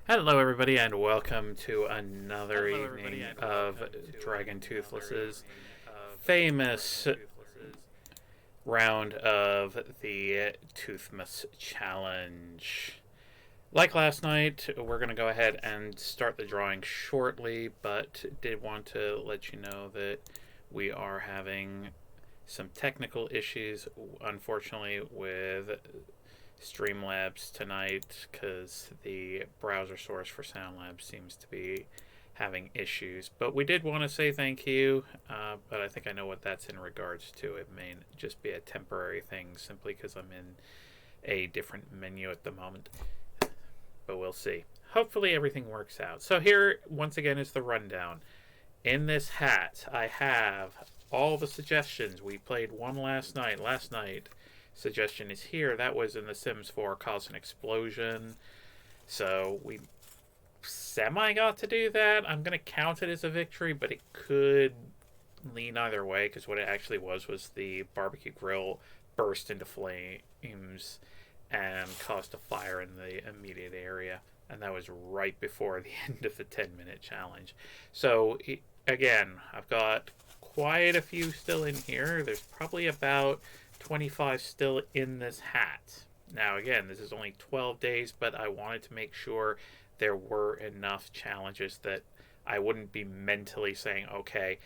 Hello, everybody, and welcome to another evening of Dragon Toothless's famous round of the Toothmas Challenge. Like last night, we're going to go ahead and start the drawing shortly, but did want to let you know that we are having some technical issues, unfortunately, with Streamlabs tonight because the browser source for SoundLabs seems to be having issues. But we did want to say thank you, but I think I know what that's in regards to. It may just be a temporary thing simply because I'm in a different menu at the moment. But we'll see. Hopefully everything works out. So here, once again, is the rundown. In this hat, I have all the suggestions. We played one last night. Suggestion is here. That was in The Sims 4, cause an explosion. So we semi got to do that. I'm going to count it as a victory, but it could lean either way because what it actually was the barbecue grill burst into flames and caused a fire in the immediate area. And that was right before the end of the 10-minute challenge. So again, I've got quite a few still in here. There's probably about 25 still in this hat. Now again, this is only 12 days, but I wanted to make sure there were enough challenges that I wouldn't be mentally saying, okay,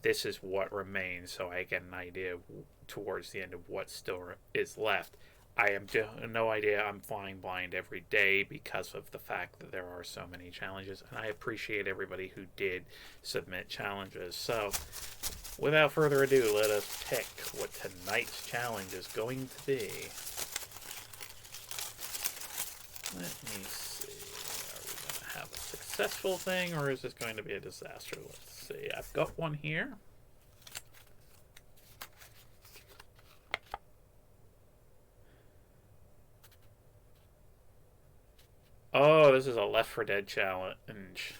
this is what remains, so I get an idea towards the end of what still is left. I have no idea. I'm flying blind every day because of the fact that there are so many challenges, and I appreciate everybody who did submit challenges. So without further ado, let us pick what tonight's challenge is going to be. Let me see. Are we going to have a successful thing, or is this going to be a disaster? Let's see. I've got one here. Oh, this is a Left 4 Dead challenge.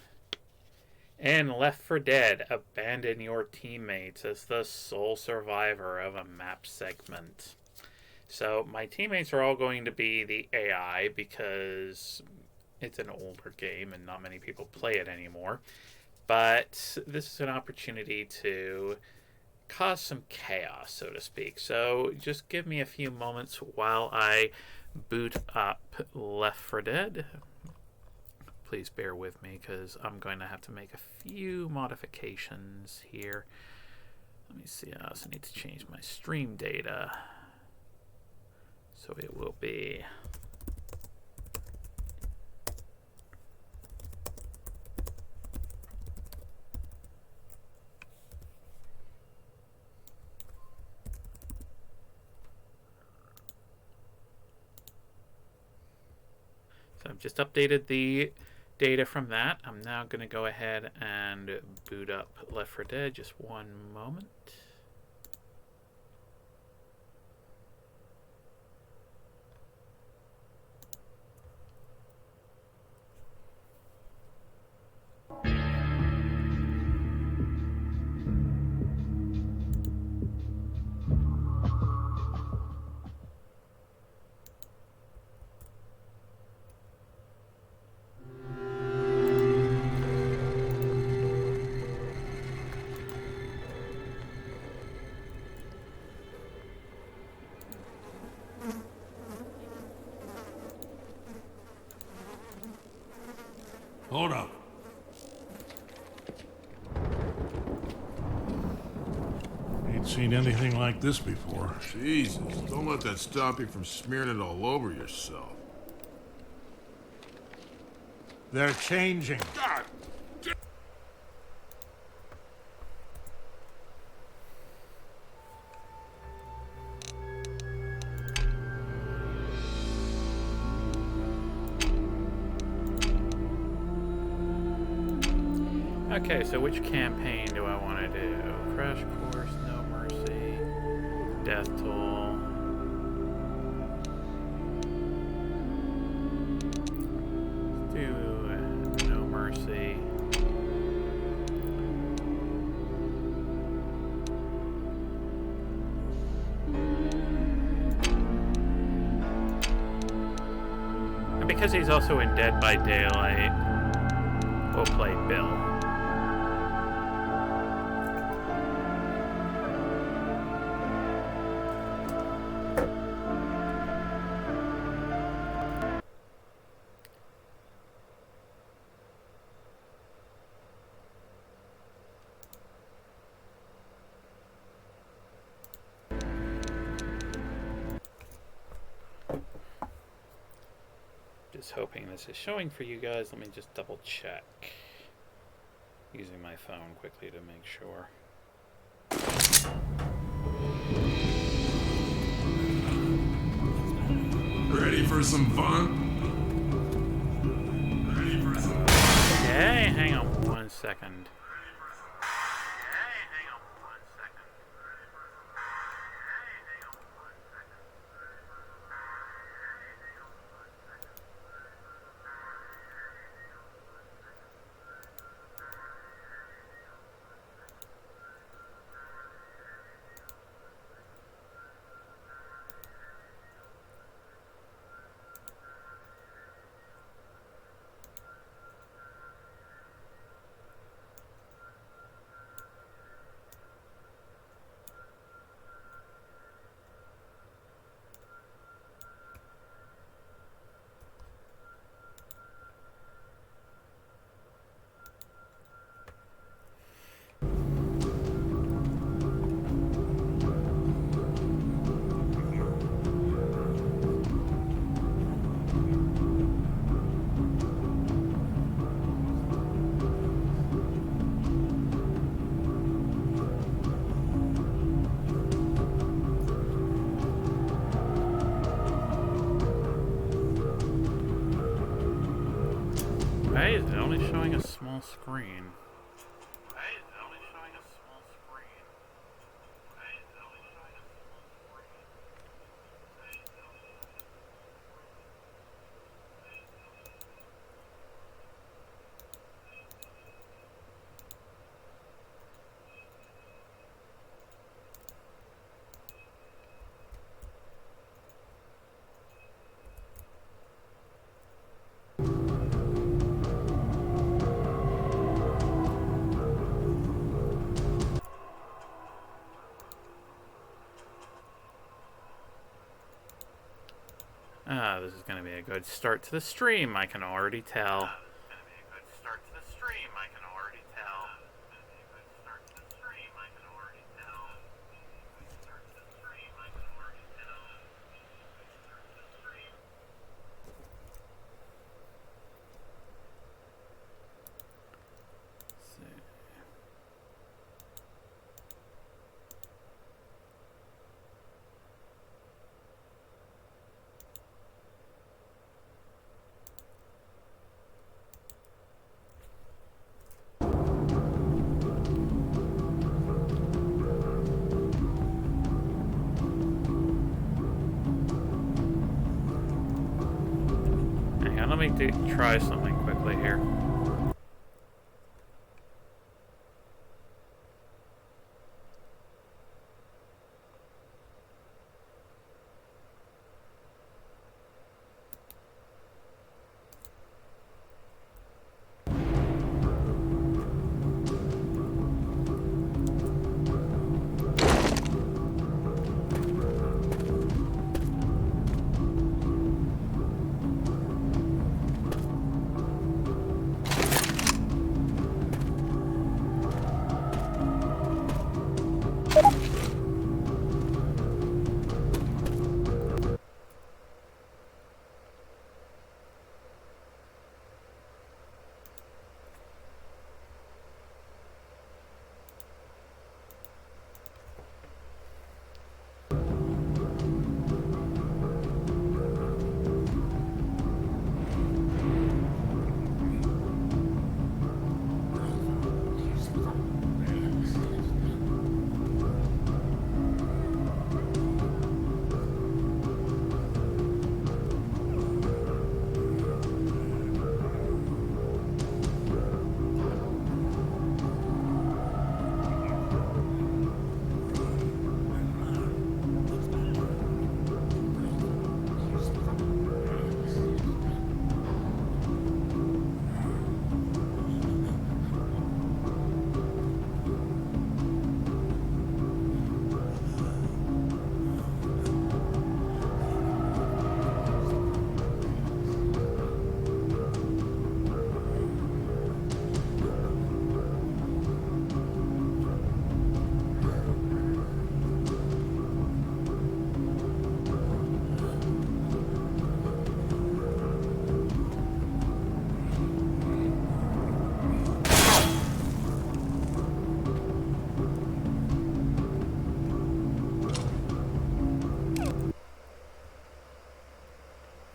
In Left 4 Dead, abandon your teammates as the sole survivor of a map segment. So my teammates are all going to be the AI because it's an older game and not many people play it anymore. But this is an opportunity to cause some chaos, so to speak. So just give me a few moments while I boot up Left 4 Dead. Please bear with me because I'm going to have to make a few modifications here. Let me see. I also need to change my stream data. So it will be so I've just updated the data from that. I'm now going to go ahead and boot up Left 4 Dead. Just one moment. Hold up. Ain't seen anything like this before. Jesus, don't let that stop you from smearing it all over yourself. They're changing. God! Okay, so which campaign do I want to do? Crash Course, No Mercy, Death Toll. Let's do No Mercy. because he's also in Dead by Daylight, we'll play Bill. Just hoping this is showing for you guys. Let me just double check. Using my phone quickly to make sure. Ready for some fun? Okay, hang on 1 second. Why is it only showing a small screen? Ah, this is going to be a good start to the stream, I can already tell. Let me try something quickly here.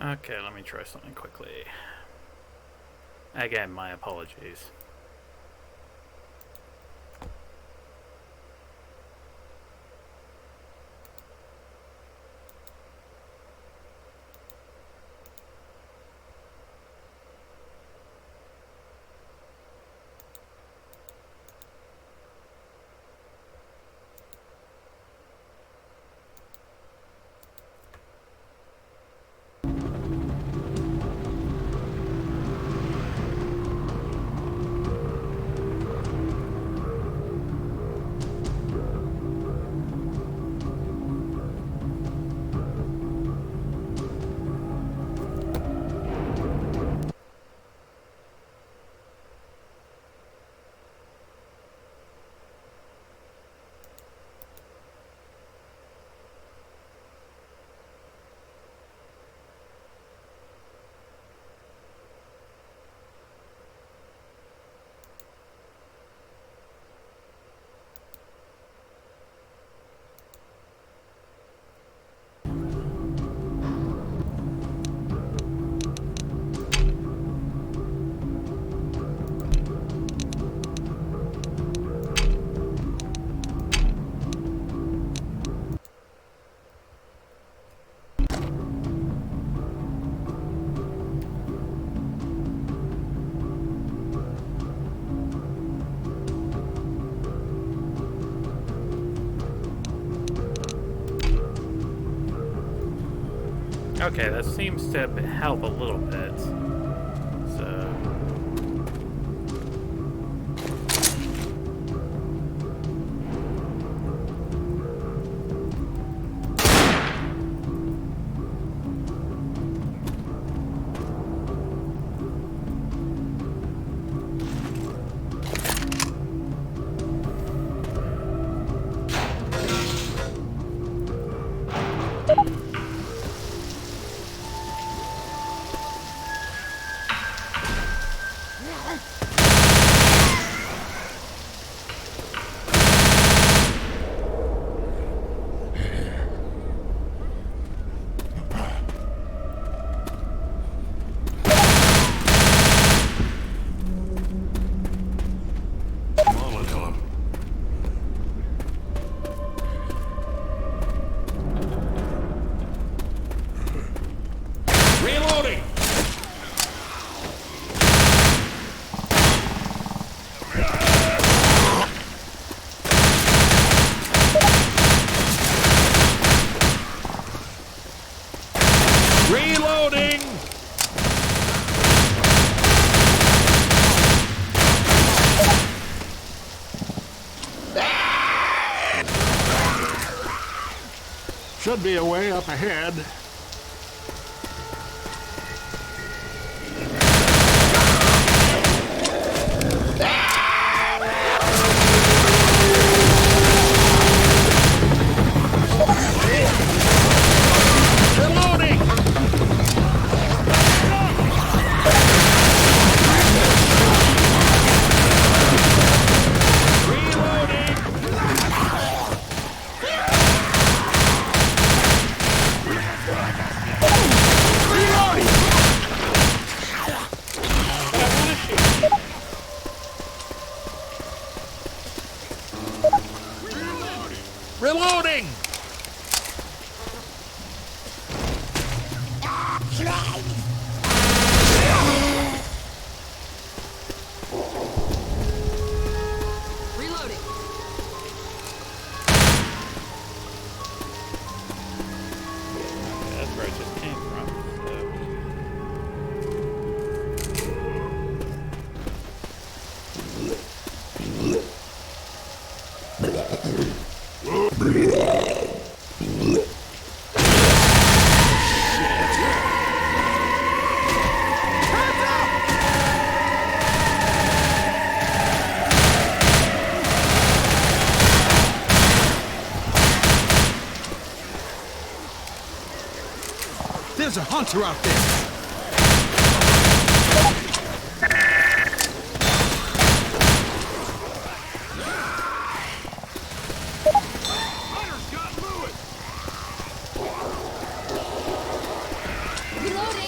Okay, let me try something quickly. Again, my apologies. Okay, that seems to help a little bit. So... Reloading! Should be a way up ahead. Reloading! Reloading! Reloading. That's where I just came from. There's a hunter out there! Reloading.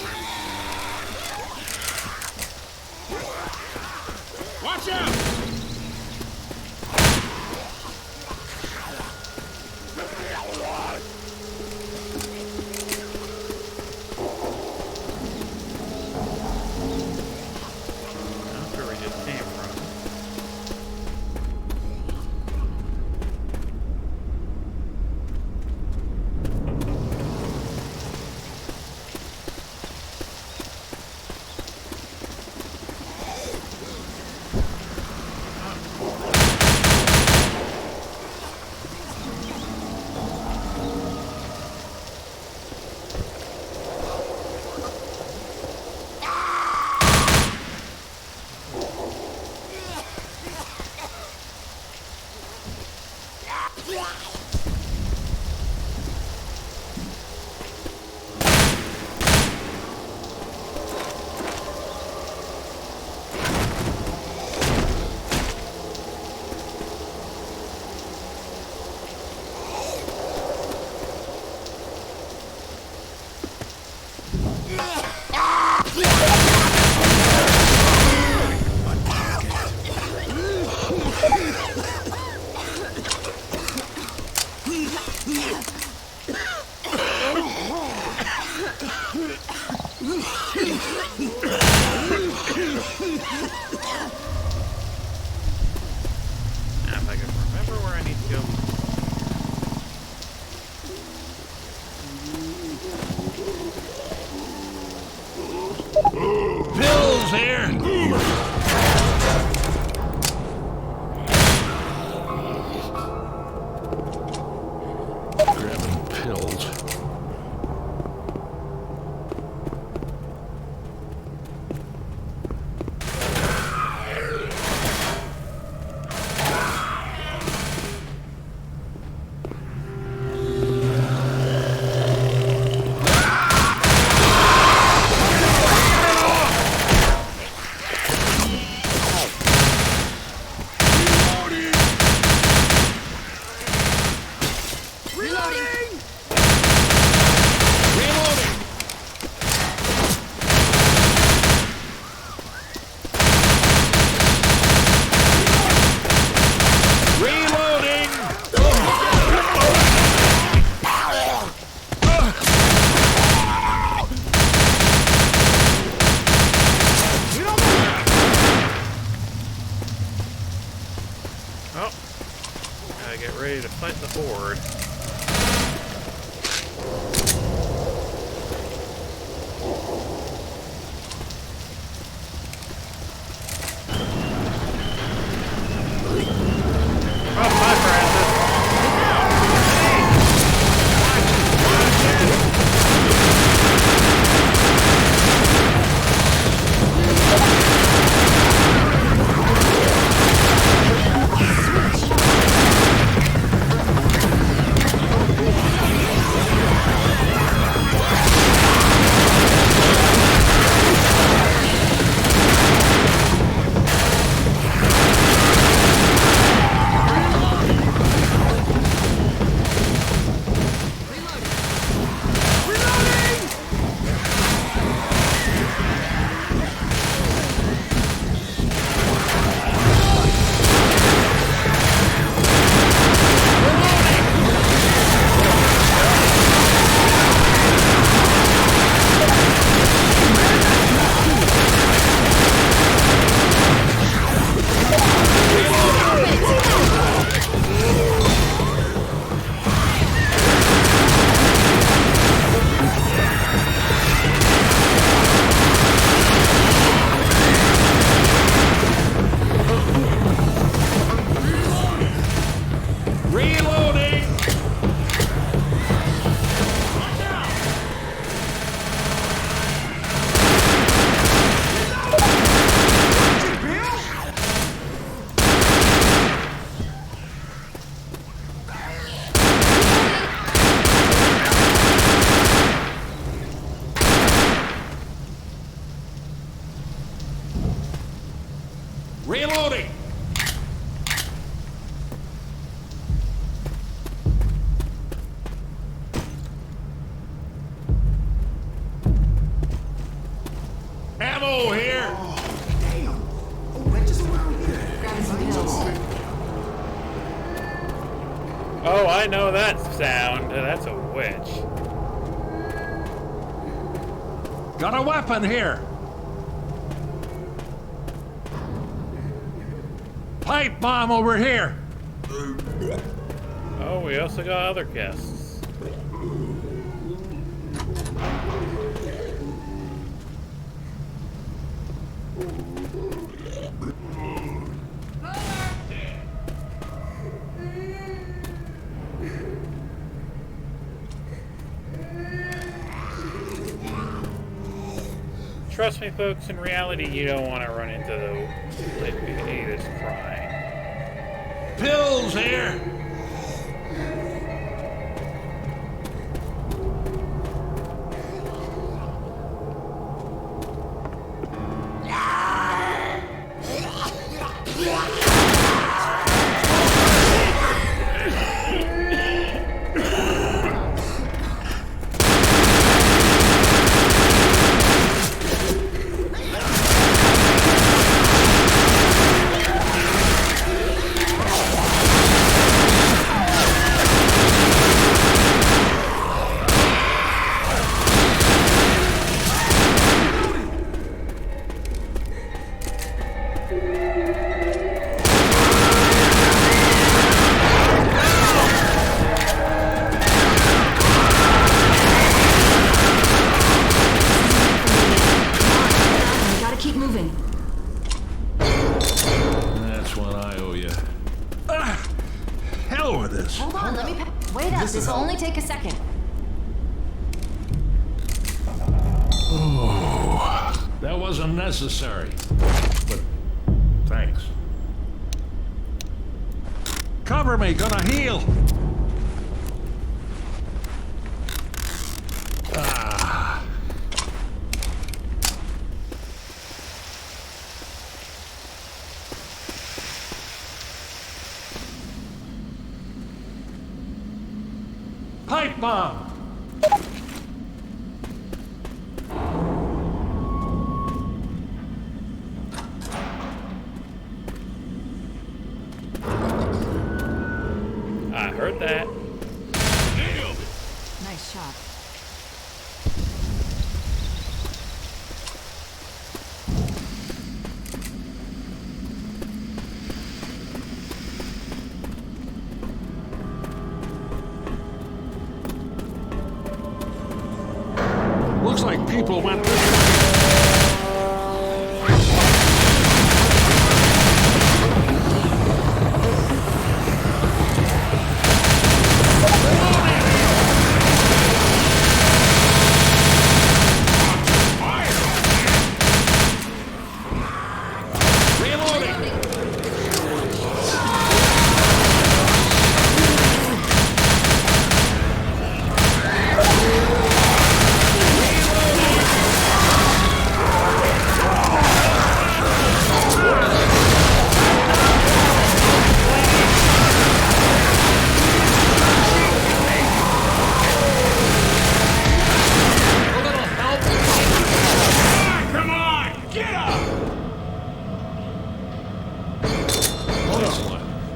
Now, if I can remember where I need to go. Pills here! Grabbing pills. Oh, gotta get ready to fight the horde. Oh, bye, Francis. Reloading! Ammo here! Oh, I know that sound. That's a witch. Got a weapon here! Pipe bomb over here! Oh, we also got other guests. Trust me, folks, in reality, you don't want to run into the lady that's crying. Pills here! That wasn't necessary. But thanks. Cover me, gonna heal. Ah. Pipe bomb. I heard that. Nice shot. Looks like people went this way.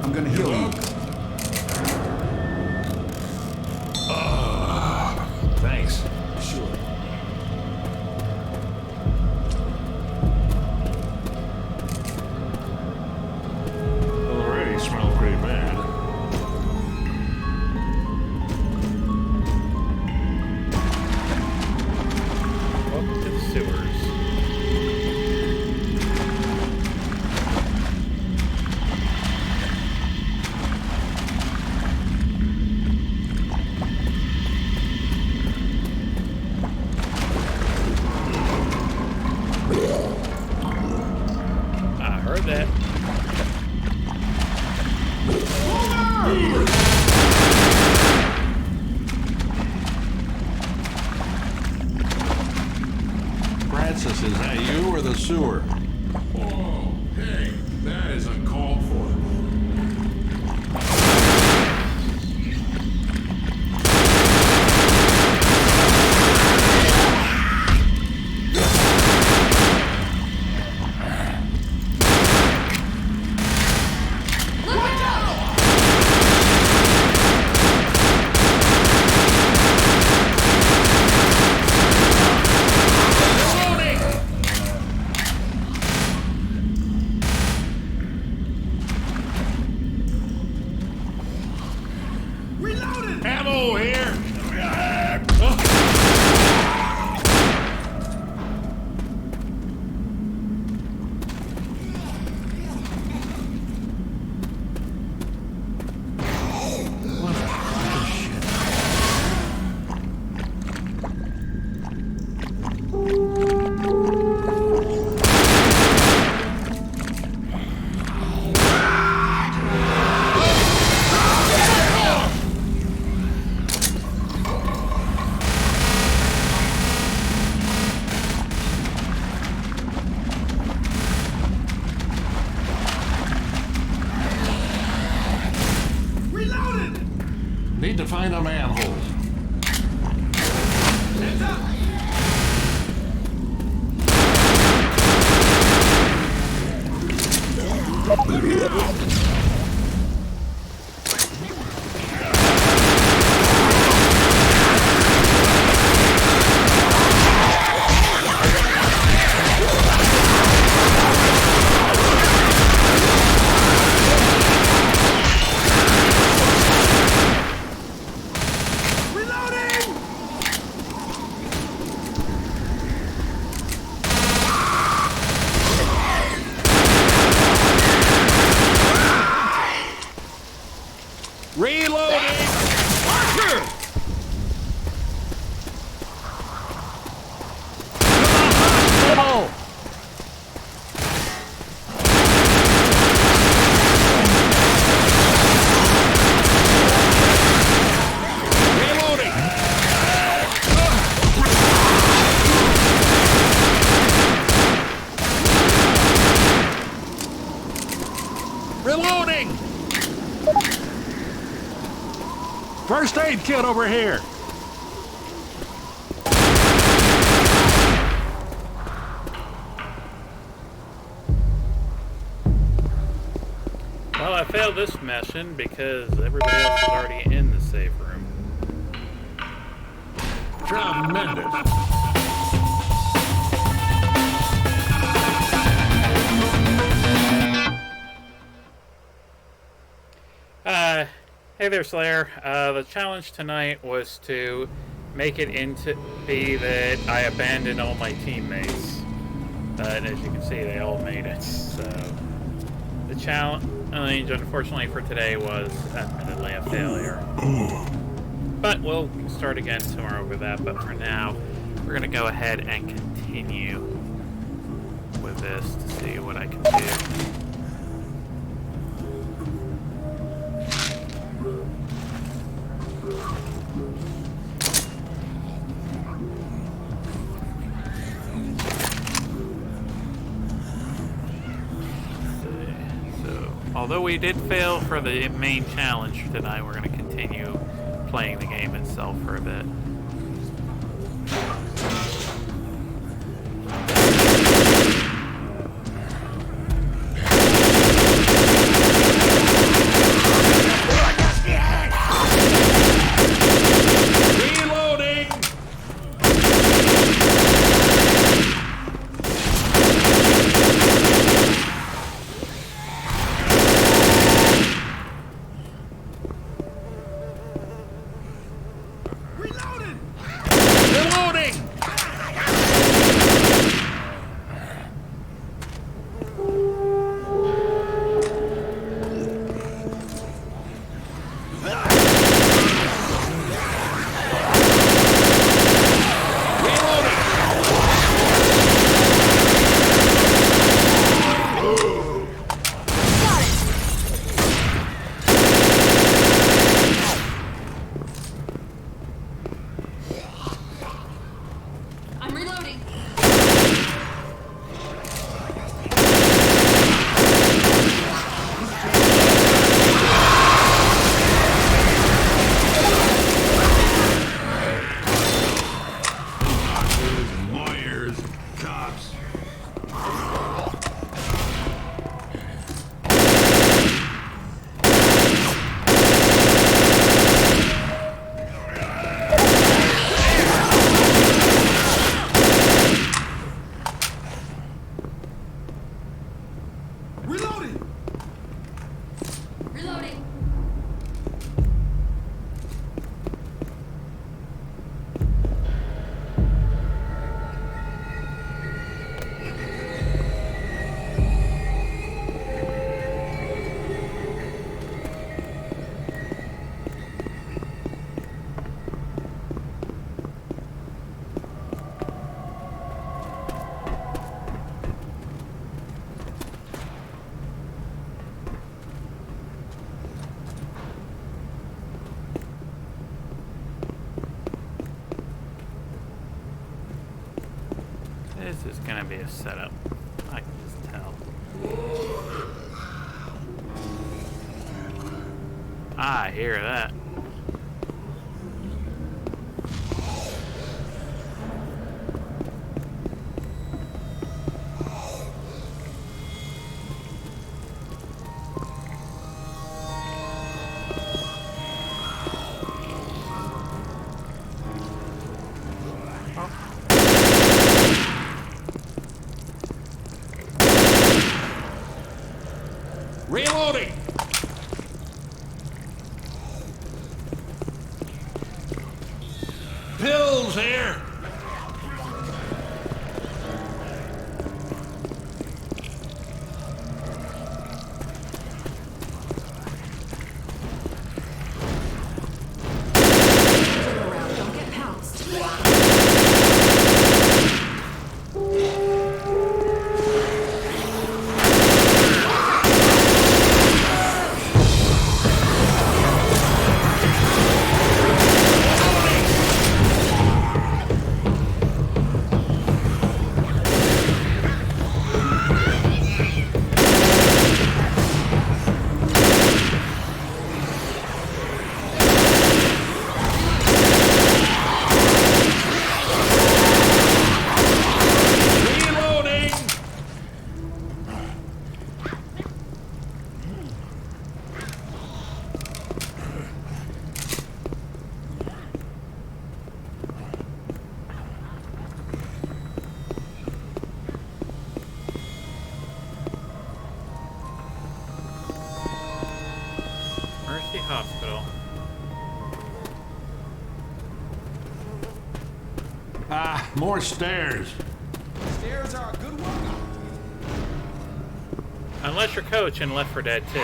I'm gonna heal you. Thanks. Sure. Already smells pretty bad. Welcome to the sewers. I heard that. Francis, is that you or the sewer? Whoa, hey, that is uncalled for. First aid kit over here. Well, I failed this mission because everybody else is already in the safe room. Tremendous. Hey there, Slayer. The challenge tonight was to make it into be that I abandoned all my teammates. And as you can see, they all made it. So the challenge, unfortunately for today, was admittedly a failure. But we'll start again tomorrow with that. But for now, we're gonna go ahead and continue with this to see what I can do. Although we did fail for the main challenge tonight, we're going to continue playing the game itself for a bit. This is gonna be a setup. I can just tell. I hear that. Reloading! Pills here! Don't get pounced. Ah, more stairs. Stairs are a good workout. Unless you're Coach in Left 4 Dead 2.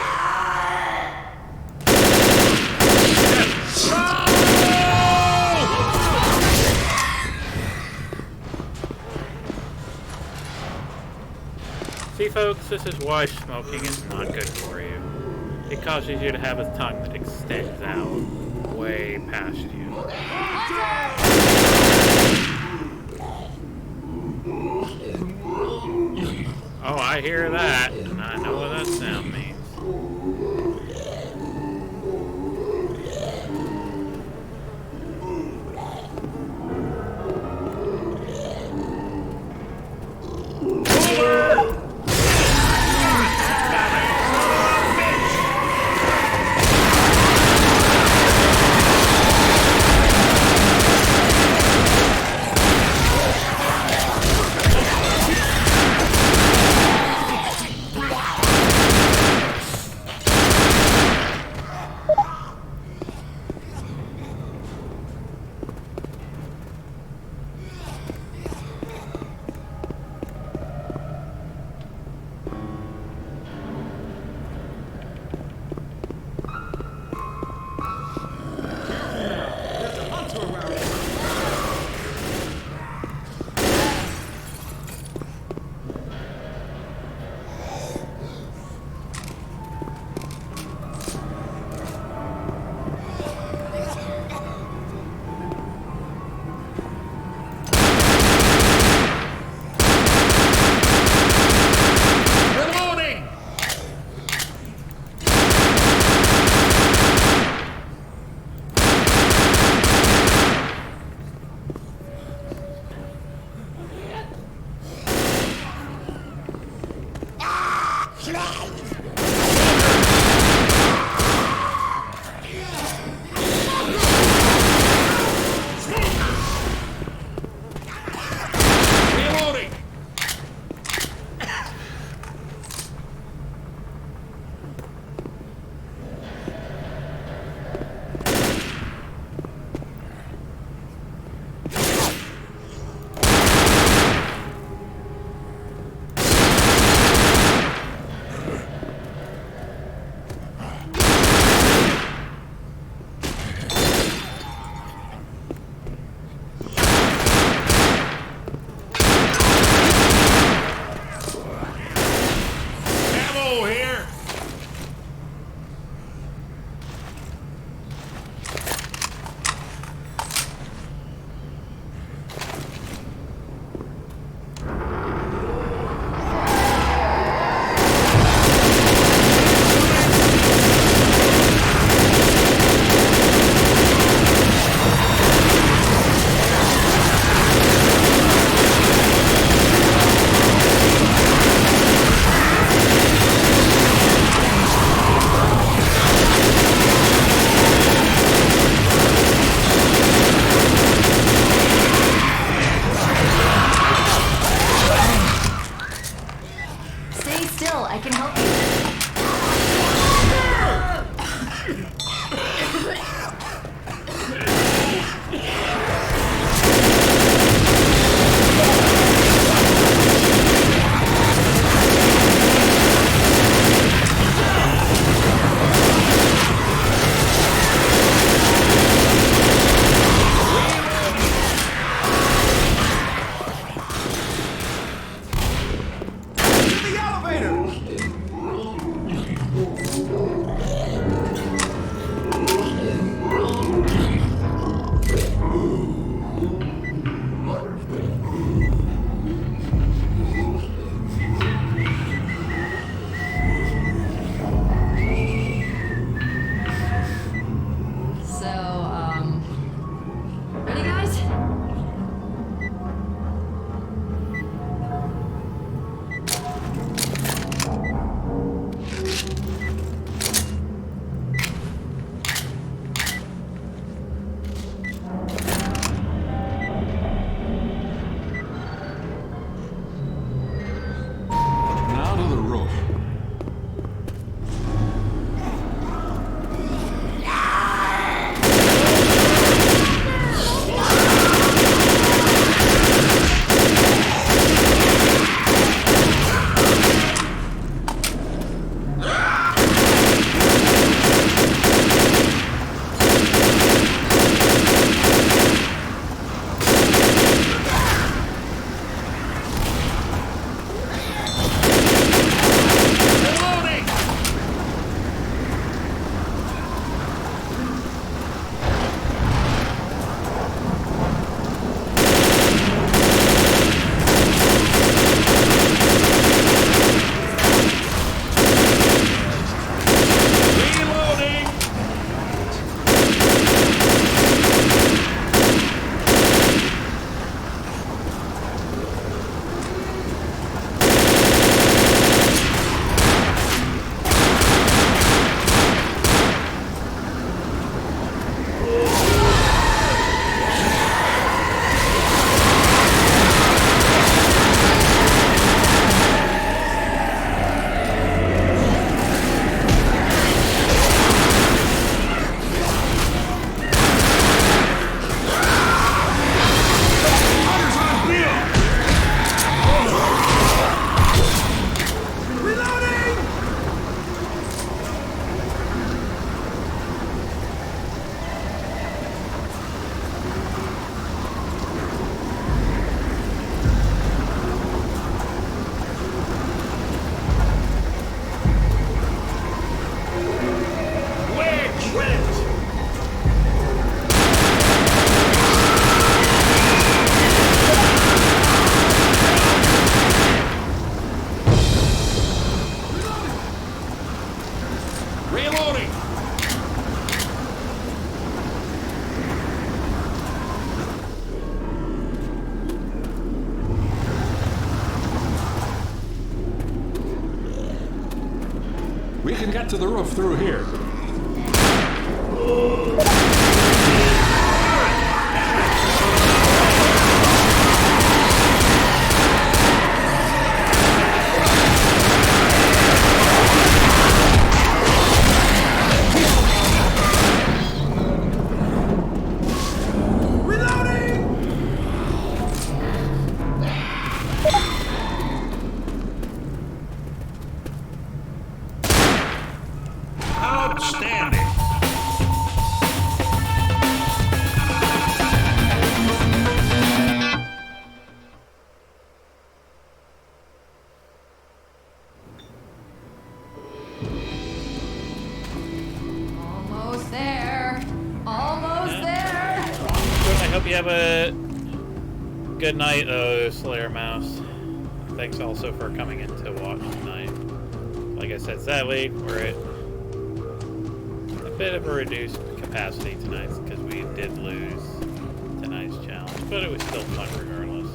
See, folks, this is why smoking is not good for you. It causes you to have a tongue that extends out way past you. Oh, I hear that, and I know what that sound means. can get to the roof through here. Outstanding. Almost there. Almost there. I hope you have a good night, Slayer Mouse. Thanks also for coming in to watch tonight. Like I said, sadly, we're at a bit of a reduced capacity tonight because we did lose tonight's challenge, but it was still fun regardless.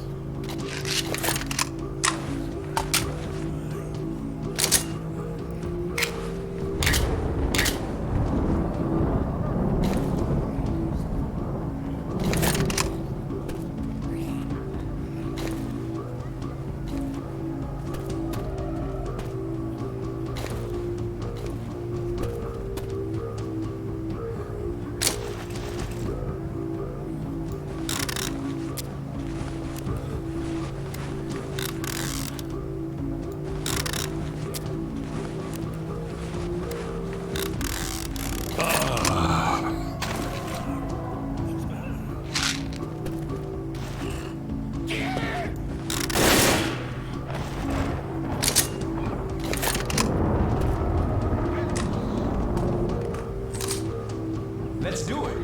Let's do it.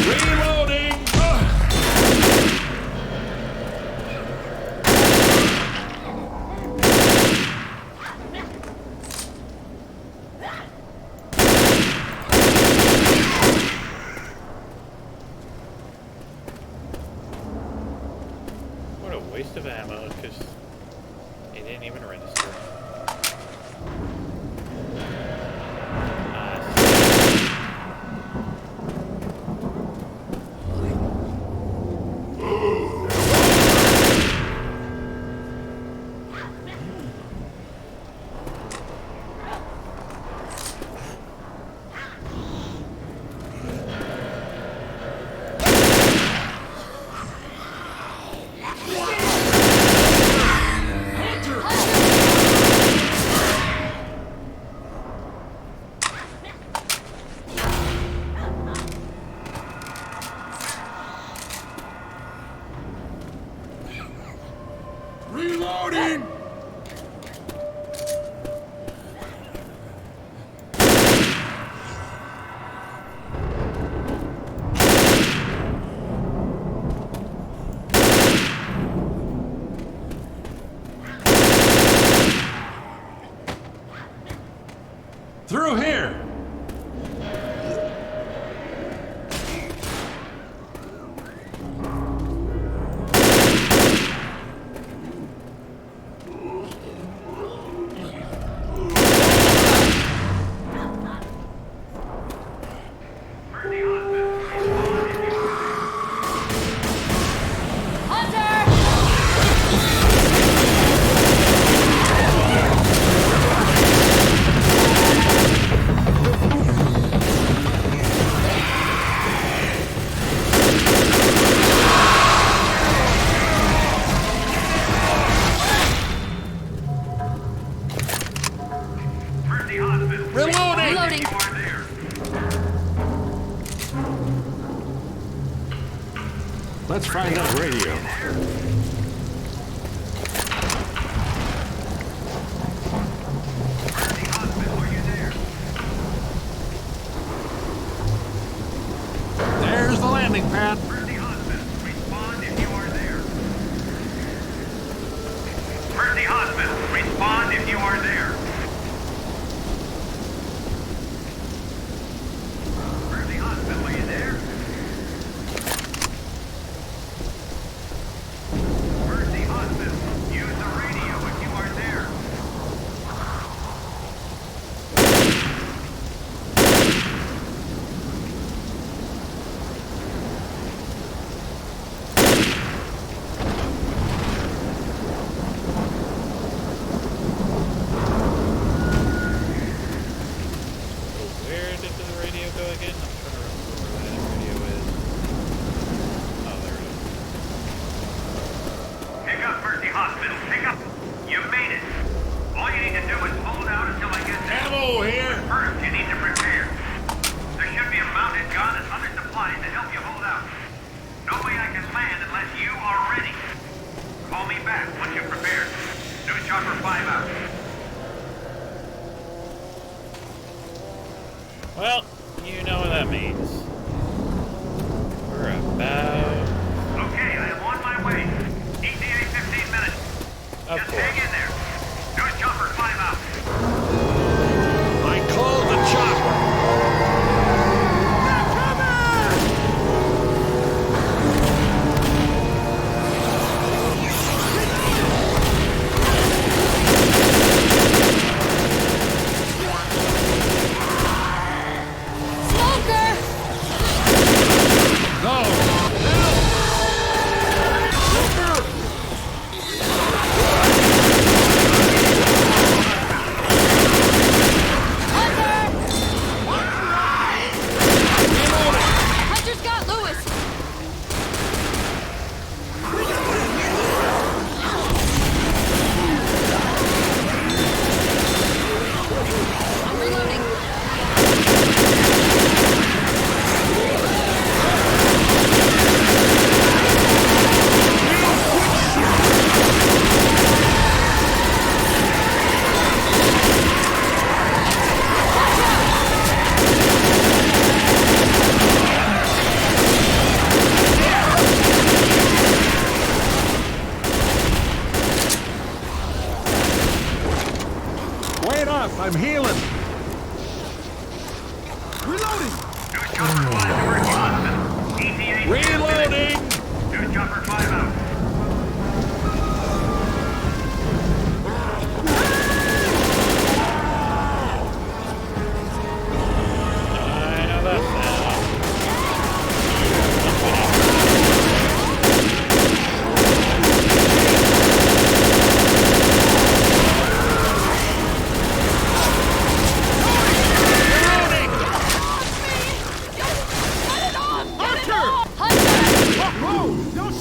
Reloading. What a waste of ammo, because it didn't even register. Reloading! Through here. Reloading. Reloading. Let's find that radio. There's the landing pad. Respond if you are there. Mercy Hospital, respond if you are there.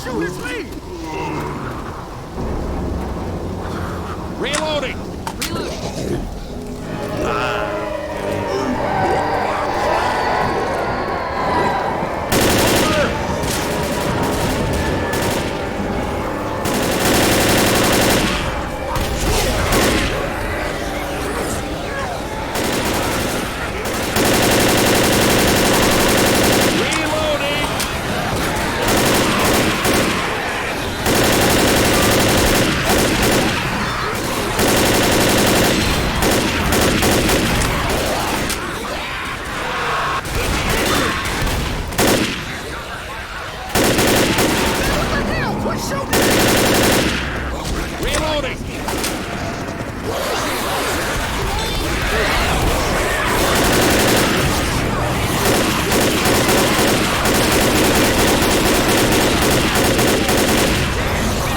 Shoot, it's me! Reloading! Reloading. Reloading!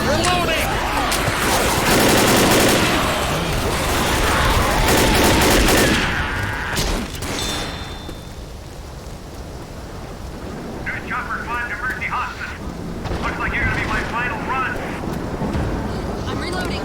Reloading! New chopper flying to Mercy Hospital. Looks like you're gonna be my final run. I'm reloading.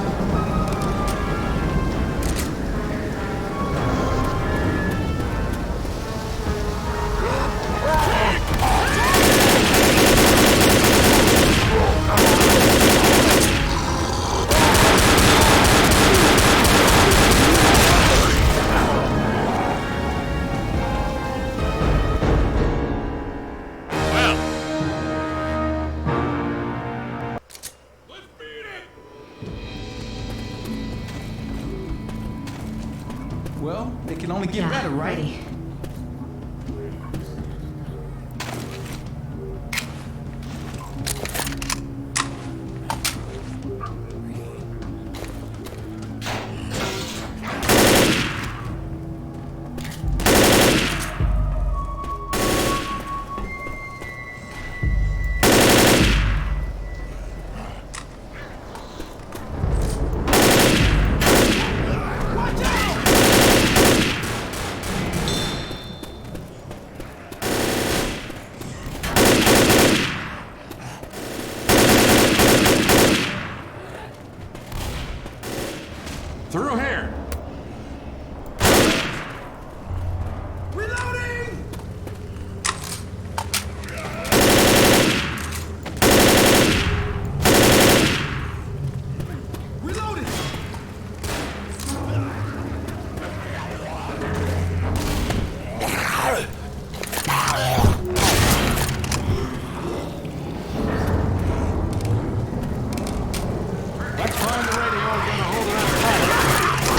Well, Well, it can only get better, right? Ready. Through here! Reloading! Reloading! Let's find the radio and get a hold of that pilot.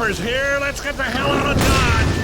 Power's here. Let's get the hell out of Dodge.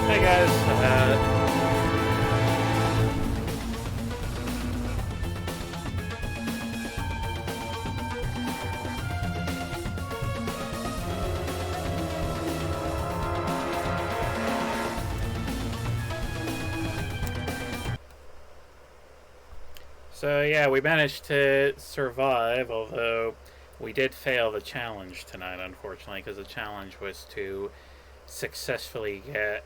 Hey guys, so yeah, we managed to survive, although we did fail the challenge tonight, unfortunately, because the challenge was to successfully get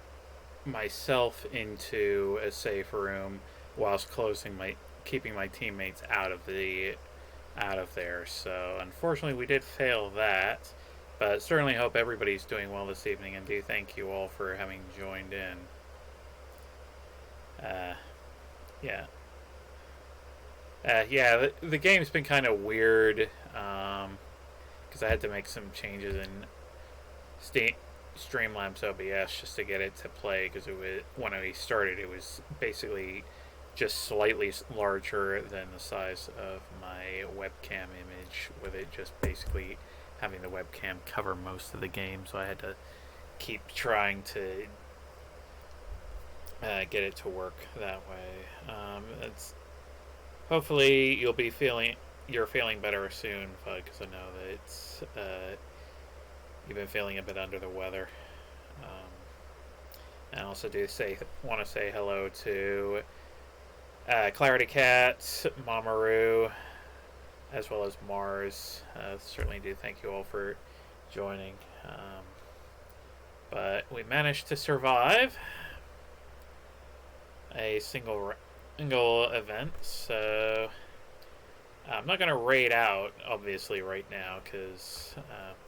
myself into a safe room whilst keeping my teammates out of there. So unfortunately we did fail that, but certainly hope everybody's doing well this evening, and do thank you all for having joined in. The game's been kind of weird because I had to make some changes in Streamlabs OBS just to get it to play, because when we started it was basically just slightly larger than the size of my webcam image, with it just basically having the webcam cover most of the game, so I had to keep trying to get it to work that way. Hopefully you're feeling better soon, because I know that it's you've been feeling a bit under the weather. And I also want to say hello to Clarity Cat, Mamaru, as well as Mars. Certainly do thank you all for joining. But we managed to survive a single event, so I'm not going to raid out, obviously, right now, because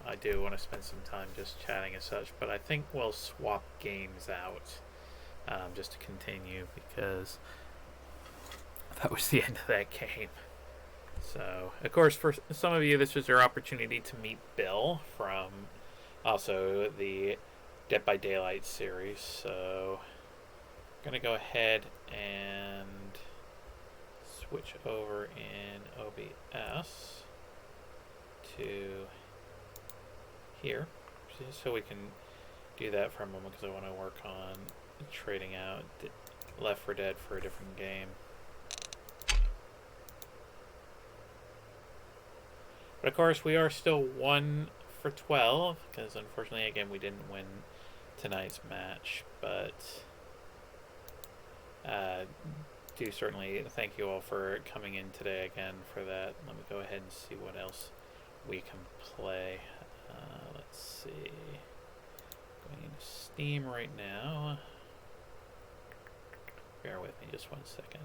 I do want to spend some time just chatting and such, but I think we'll swap games out just to continue, because that was the end of that game. So, of course, for some of you, this was your opportunity to meet Bill from also the Dead by Daylight series, so I'm going to go ahead and switch over in OBS to here, so we can do that for a moment, because I want to work on trading out Left 4 Dead for a different game. But of course we are still 1 for 12, because unfortunately again we didn't win tonight's match, but do certainly thank you all for coming in today again for that. Let me go ahead and see what else we can play. Let's see. Going into Steam right now. Bear with me just 1 second.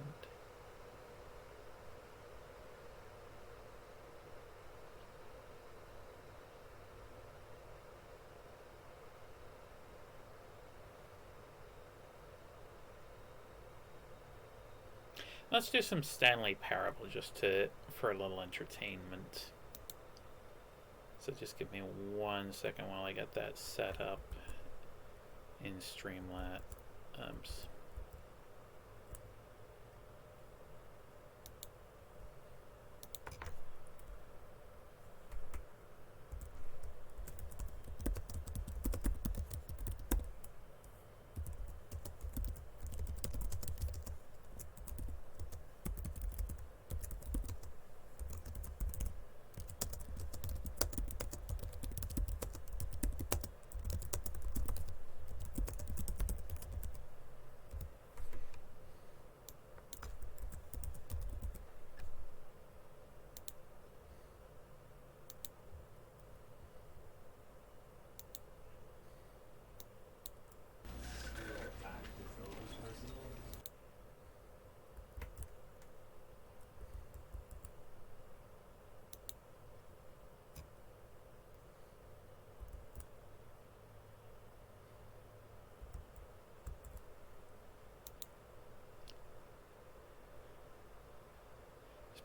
Let's do some Stanley Parable just for a little entertainment. So just give me 1 second while I get that set up in Streamlabs.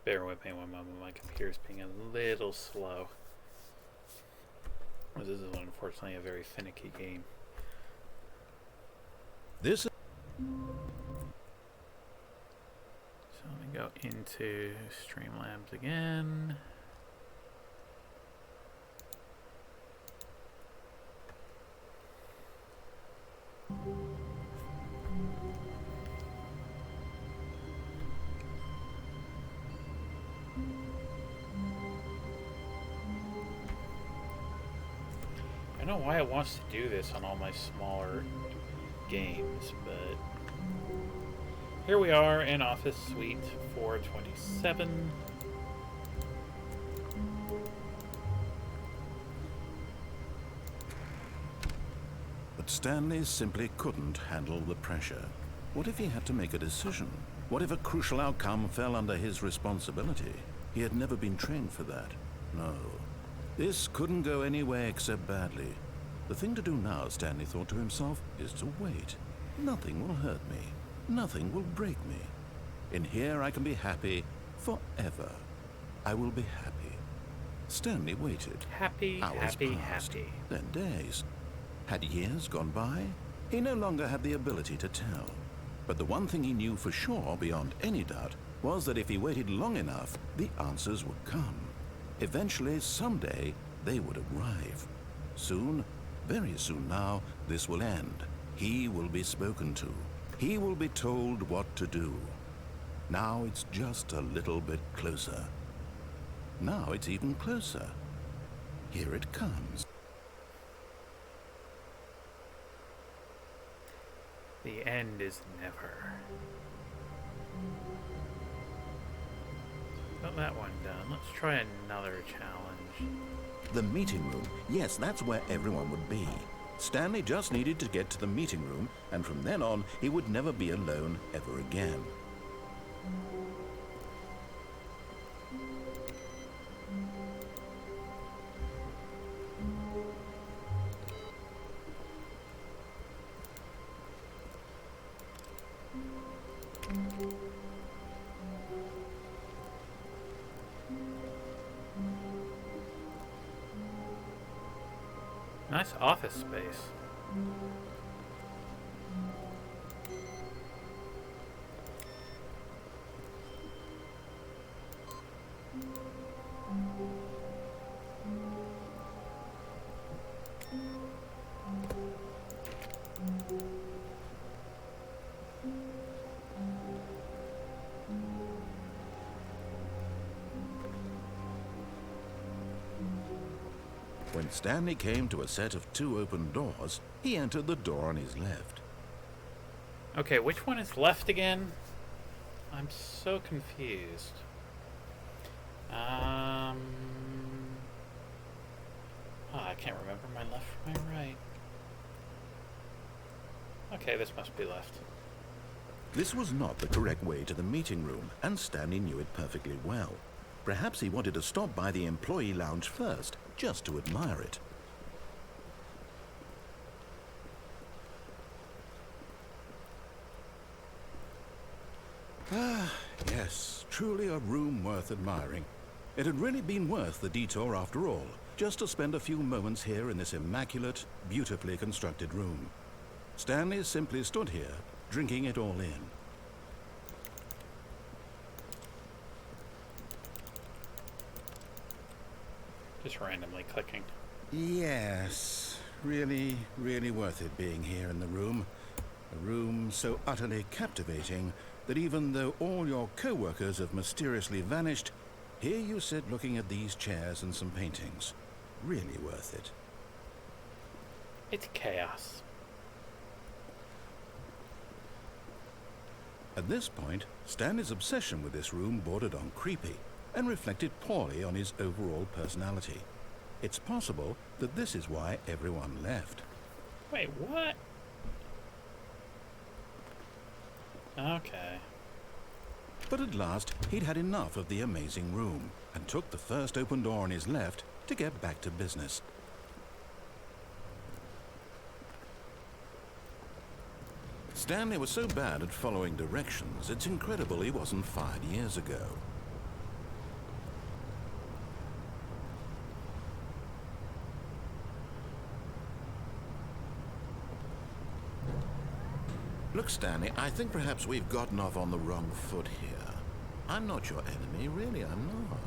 Bear with me one moment, my computer's being a little slow. This is unfortunately a very finicky game. This So let me go into Streamlabs again. I don't know why it wants to do this on all my smaller games, but here we are in Office Suite 427. But Stanley simply couldn't handle the pressure. What if he had to make a decision? What if a crucial outcome fell under his responsibility? He had never been trained for that. No. This couldn't go any way except badly. The thing to do now, Stanley thought to himself, is to wait. Nothing will hurt me. Nothing will break me. In here I can be happy forever. I will be happy. Stanley waited. Happy, Hours happy, passed, happy. then days. Had years gone by? He no longer had the ability to tell. But the one thing he knew for sure, beyond any doubt, was that if he waited long enough, the answers would come. Eventually, someday, they would arrive. Soon, very soon now, this will end. He will be spoken to. He will be told what to do. Now it's just a little bit closer. Now it's even closer. Here it comes. The end is never. Got that one done. Let's try another challenge. The meeting room. Yes, that's where everyone would be. Stanley just needed to get to the meeting room, and from then on, he would never be alone ever again. Nice office space. When Stanley came to a set of 2 open doors, he entered the door on his left. Okay, which one is left again? I'm so confused. I can't remember my left from my right. Okay, this must be left. This was not the correct way to the meeting room, and Stanley knew it perfectly well. Perhaps he wanted to stop by the employee lounge first, just to admire it. Ah, yes, truly a room worth admiring. It had really been worth the detour after all, just to spend a few moments here in this immaculate, beautifully constructed room. Stanley simply stood here, drinking it all in. Just randomly clicking. Yes, really, really worth it being here in the room. A room so utterly captivating that even though all your co-workers have mysteriously vanished, here you sit looking at these chairs and some paintings. Really worth it. It's chaos. At this point, Stanley's obsession with this room bordered on creepy and reflected poorly on his overall personality. It's possible that this is why everyone left. Wait, what? Okay. But at last, he'd had enough of the amazing room and took the first open door on his left to get back to business. Stanley was so bad at following directions, it's incredible he wasn't fired years ago. Look, Stanley, I think perhaps we've gotten off on the wrong foot here. I'm not your enemy, really, I'm not.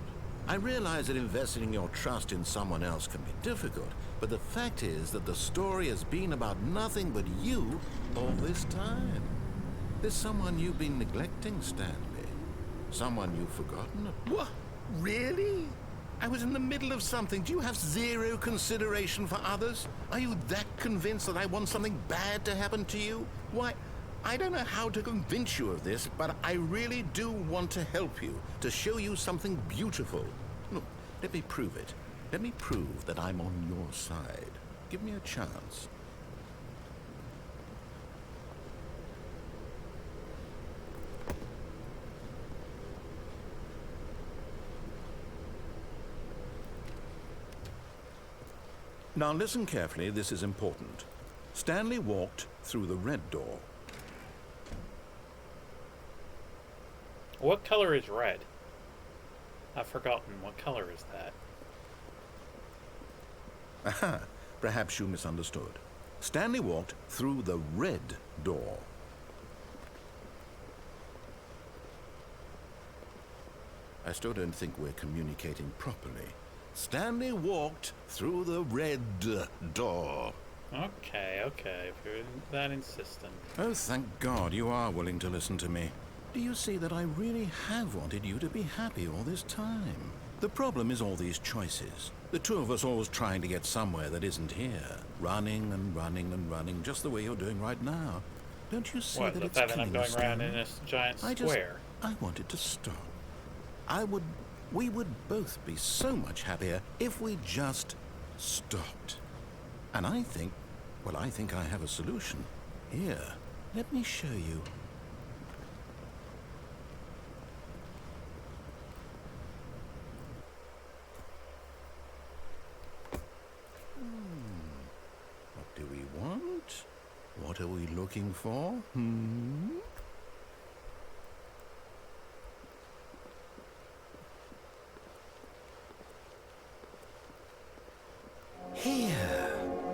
I realize that investing your trust in someone else can be difficult, but the fact is that the story has been about nothing but you all this time. There's someone you've been neglecting, Stanley. Someone you've forgotten. What? Really? I was in the middle of something. Do you have zero consideration for others? Are you that convinced that I want something bad to happen to you? Why, I don't know how to convince you of this, but I really do want to help you, to show you something beautiful. Look, let me prove it. Let me prove that I'm on your side. Give me a chance. Now listen carefully, this is important. Stanley walked through the red door. What color is red? I've forgotten. What color is that? Aha, perhaps you misunderstood. Stanley walked through the red door. I still don't think we're communicating properly. Stanley walked through the red door. Okay, if you're that insistent. Oh, thank God you are willing to listen to me. Do you see that I really have wanted you to be happy all this time? The problem is all these choices. The two of us always trying to get somewhere that isn't here. Running and running and running, just the way you're doing right now. Don't you see What, that the it's fact that I'm killing going us, around Stanley? in this giant square? I wanted to stop. We would both be so much happier if we just stopped. And I think I have a solution. Here, let me show you. What do we want? What are we looking for? Here.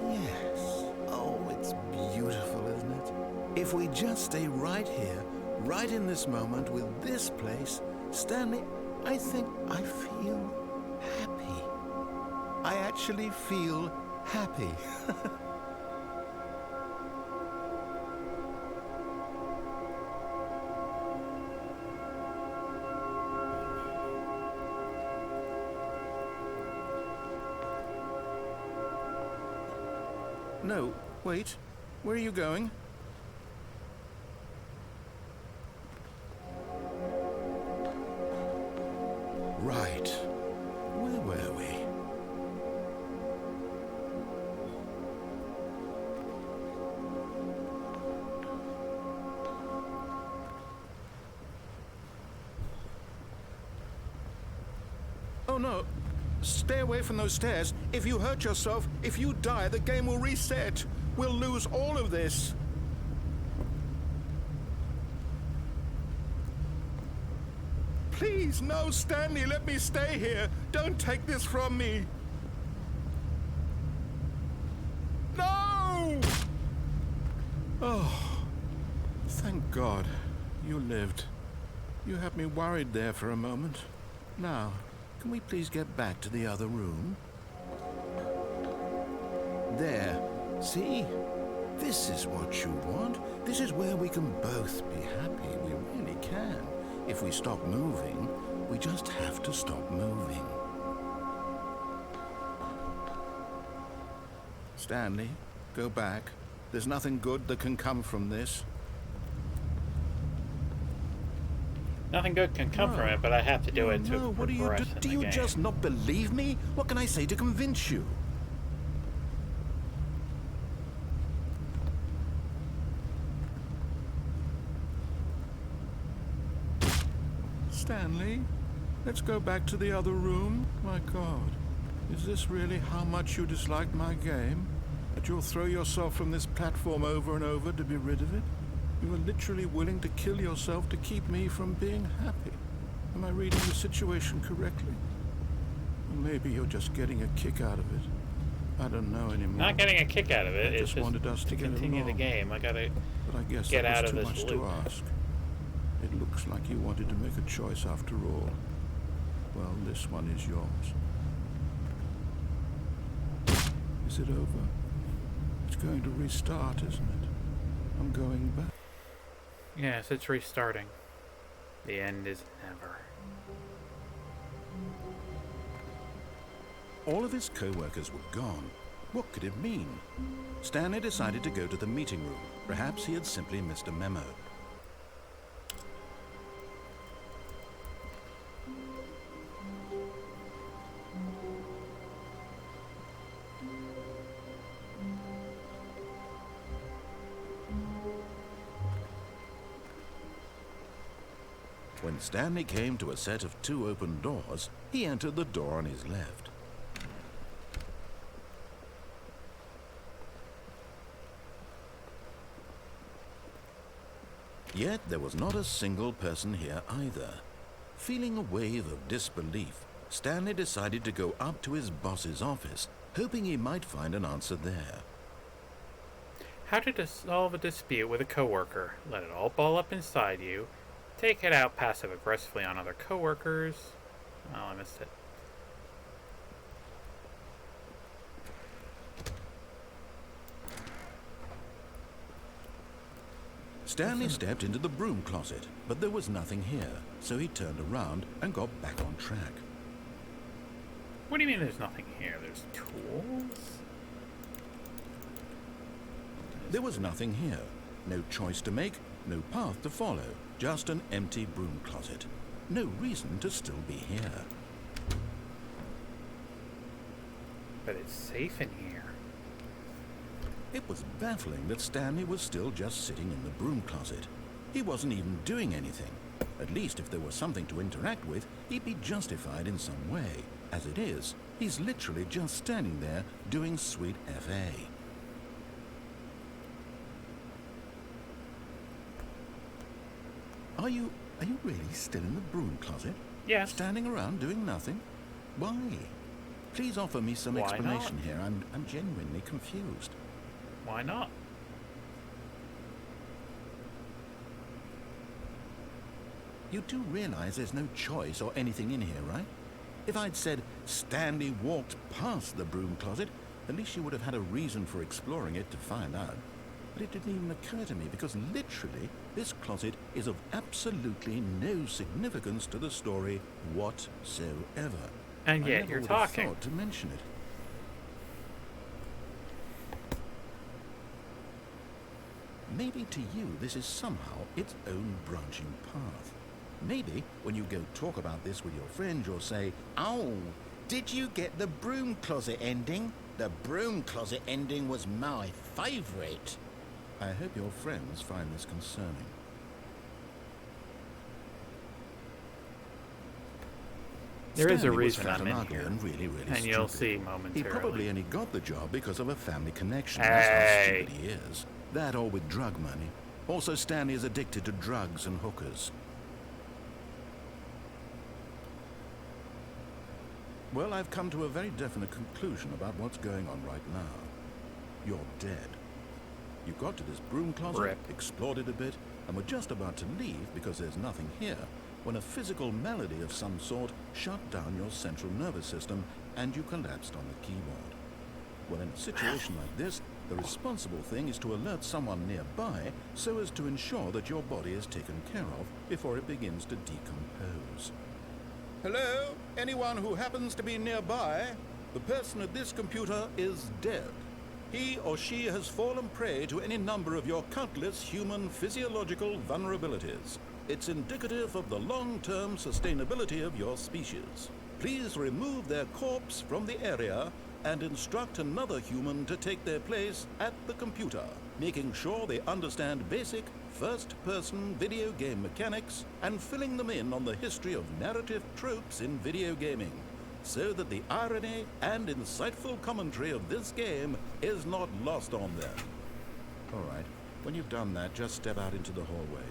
Yes. Oh, it's beautiful, isn't it? If we just stay right here, right in this moment with this place, Stanley, I think I feel happy. I actually feel happy. No, wait. Where are you going? Right. Where were we? Oh no. Stay away from those stairs. If you hurt yourself, if you die, the game will reset. We'll lose all of this. Please, no, Stanley, let me stay here. Don't take this from me. No! Oh, thank God. You lived. You had me worried there for a moment. Now, can we please get back to the other room? There. See? This is what you want. This is where we can both be happy. We really can. If we stop moving, we just have to stop moving. Stanley, go back. There's nothing good that can come from this. Nothing good can come from it, but I have to do it to what do you progress do? in Do the you game. just not believe me? What can I say to convince you? Stanley, let's go back to the other room. My God, is this really how much you dislike my game? That you'll throw yourself from this platform over and over to be rid of it? You are literally willing to kill yourself to keep me from being happy. Am I reading the situation correctly? Or maybe you're just getting a kick out of it. I don't know anymore. Not getting a kick out of it. I It's just just wanted us to get continue the along. game. I gotta But I guess get that out was of too this much loop. to ask. It looks like you wanted to make a choice after all. Well, this one is yours. Is it over? It's going to restart, isn't it? I'm going back. Yes, it's restarting. The end is never. All of his co-workers were gone. What could it mean? Stanley decided to go to the meeting room. Perhaps he had simply missed a memo. When Stanley came to a set of 2 open doors, he entered the door on his left. Yet there was not a single person here either. Feeling a wave of disbelief, Stanley decided to go up to his boss's office, hoping he might find an answer there. How to solve a dispute with a coworker. Let it all ball up inside you. Take it out passive-aggressively on other coworkers. Oh, I missed it. Stanley stepped into the broom closet, but there was nothing here, so he turned around and got back on track. What do you mean there's nothing here? There's tools? There was nothing here. No choice to make, no path to follow, just an empty broom closet. No reason to still be here. But it's safe in here. It was baffling that Stanley was still just sitting in the broom closet. He wasn't even doing anything. At least if there was something to interact with, he'd be justified in some way. As it is, he's literally just standing there doing sweet FA. Are you really still in the broom closet? Yes. Standing around doing nothing? Why? Please offer me some Why explanation not? here. I'm genuinely confused. Why not? You do realize there's no choice or anything in here, right? If I'd said Stanley walked past the broom closet, at least you would have had a reason for exploring it to find out. But it didn't even occur to me because literally this closet is of absolutely no significance to the story whatsoever. And I yet never you're would have talking. thought to mention it. Maybe to you this is somehow its own branching path. Maybe when you go talk about this with your friend, you'll say, "Oh, did you get the broom closet ending? The broom closet ending was my favorite." I hope your friends find this concerning. There is a Stanley was reason fat I'm and in ugly here. and really, really And you'll stupid. see He momentarily. probably only got the job because of a family connection. Hey. That's how stupid he is. That or with drug money. Also, Stanley is addicted to drugs and hookers. Well, I've come to a very definite conclusion about what's going on right now. You're dead. You got to this broom closet, Rip. explored it a bit, and were just about to leave because there's nothing here, when a physical malady of some sort shut down your central nervous system and you collapsed on the keyboard. Well, in a situation like this, the responsible thing is to alert someone nearby so as to ensure that your body is taken care of before it begins to decompose. Hello? Anyone who happens to be nearby? The person at this computer is dead. He or she has fallen prey to any number of your countless human physiological vulnerabilities. It's indicative of the long-term sustainability of your species. Please remove their corpse from the area and instruct another human to take their place at the computer, making sure they understand basic first-person video game mechanics and filling them in on the history of narrative tropes in video gaming, so that the irony and insightful commentary of this game is not lost on them. All right, when you've done that, just step out into the hallway.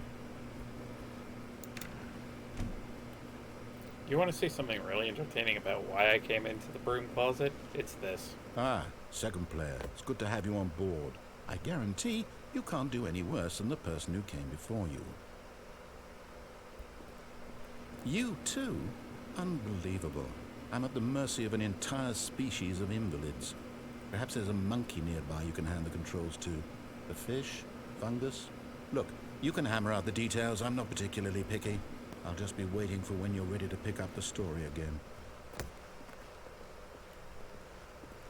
You want to see something really entertaining about why I came into the broom closet? It's this. Ah, second player. It's good to have you on board. I guarantee you can't do any worse than the person who came before you. You too? Unbelievable. I'm at the mercy of an entire species of invalids. Perhaps there's a monkey nearby you can hand the controls to. A fish? Fungus? Look, you can hammer out the details. I'm not particularly picky. I'll just be waiting for when you're ready to pick up the story again.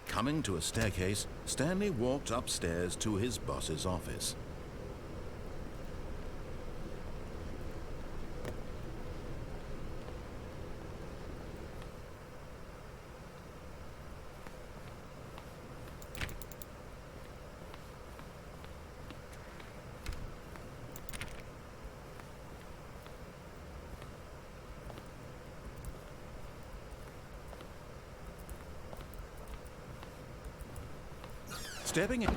Coming to a staircase, Stanley walked upstairs to his boss's office. Stepping in.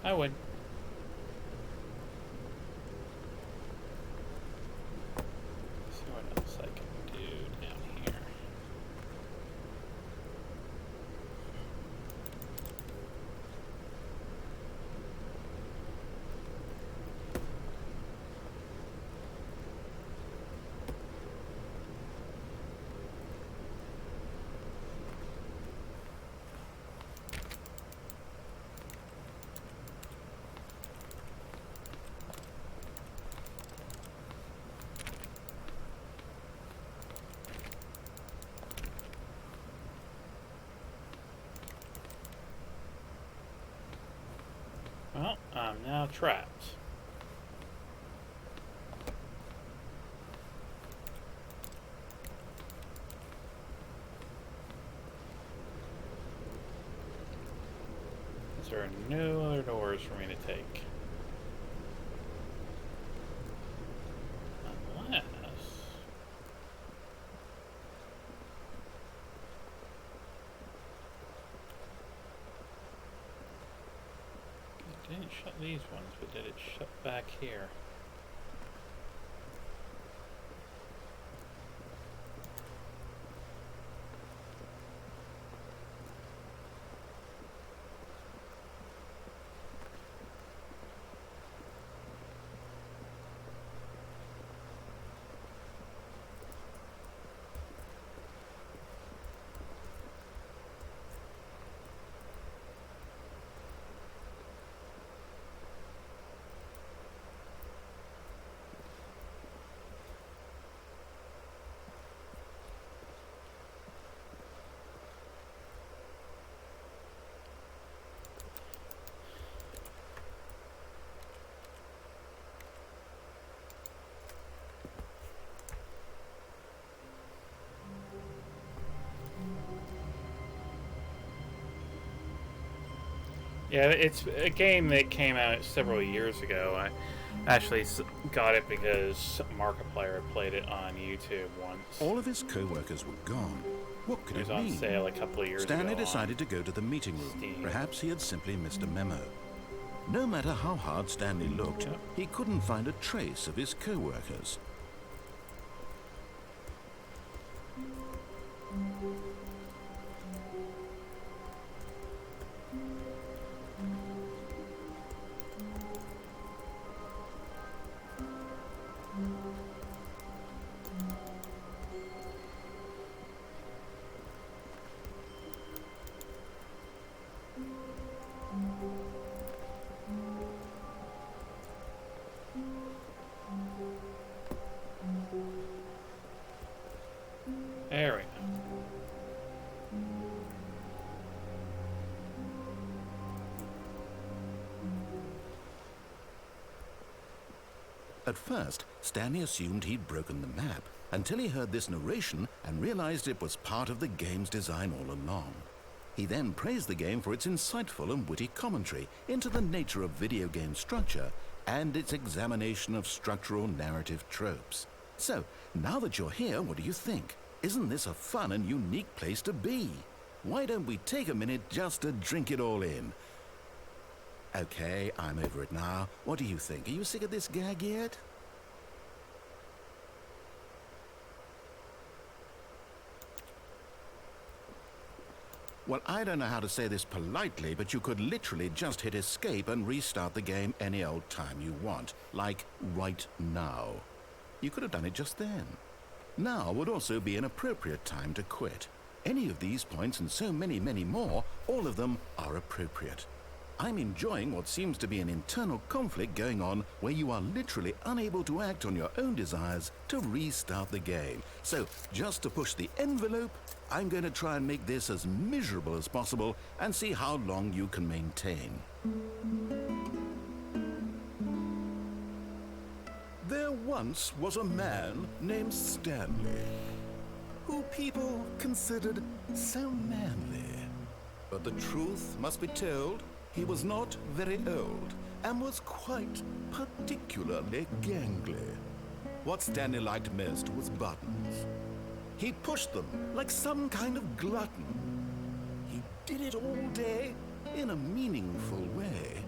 I would. See what else I can do down here. Well, I'm now trapped. Is there no other doors for me to take? Unless... It didn't shut these ones, but did it shut back here? Yeah, it's a game that came out several years ago. I actually got it because Markiplier played it on YouTube once. All of his co-workers were gone. What could It was it on mean? sale a couple of years ago. Stanley on decided to go to the meeting room. Steam. Perhaps he had simply missed a memo. No matter how hard Stanley looked, Yep. he couldn't find a trace of his co-workers. There we go. At first, Stanley assumed he'd broken the map until he heard this narration and realized it was part of the game's design all along. He then praised the game for its insightful and witty commentary into the nature of video game structure and its examination of structural narrative tropes. So, now that you're here, what do you think? Isn't this a fun and unique place to be? Why don't we take a minute just to drink it all in? Okay, I'm over it now. What do you think? Are you sick of this gag yet? Well, I don't know how to say this politely, but you could literally just hit escape and restart the game any old time you want. Like right now. You could have done it just then. Now would also be an appropriate time to quit. Any of these points and so many, many more, all of them are appropriate. I'm enjoying what seems to be an internal conflict going on where you are literally unable to act on your own desires to restart the game. So, just to push the envelope, I'm going to try and make this as miserable as possible and see how long you can maintain. There once was a man named Stanley, who people considered so manly. But the truth must be told, he was not very old and was quite particularly gangly. What Stanley liked most was buttons. He pushed them like some kind of glutton. He did it all day in a meaningful way,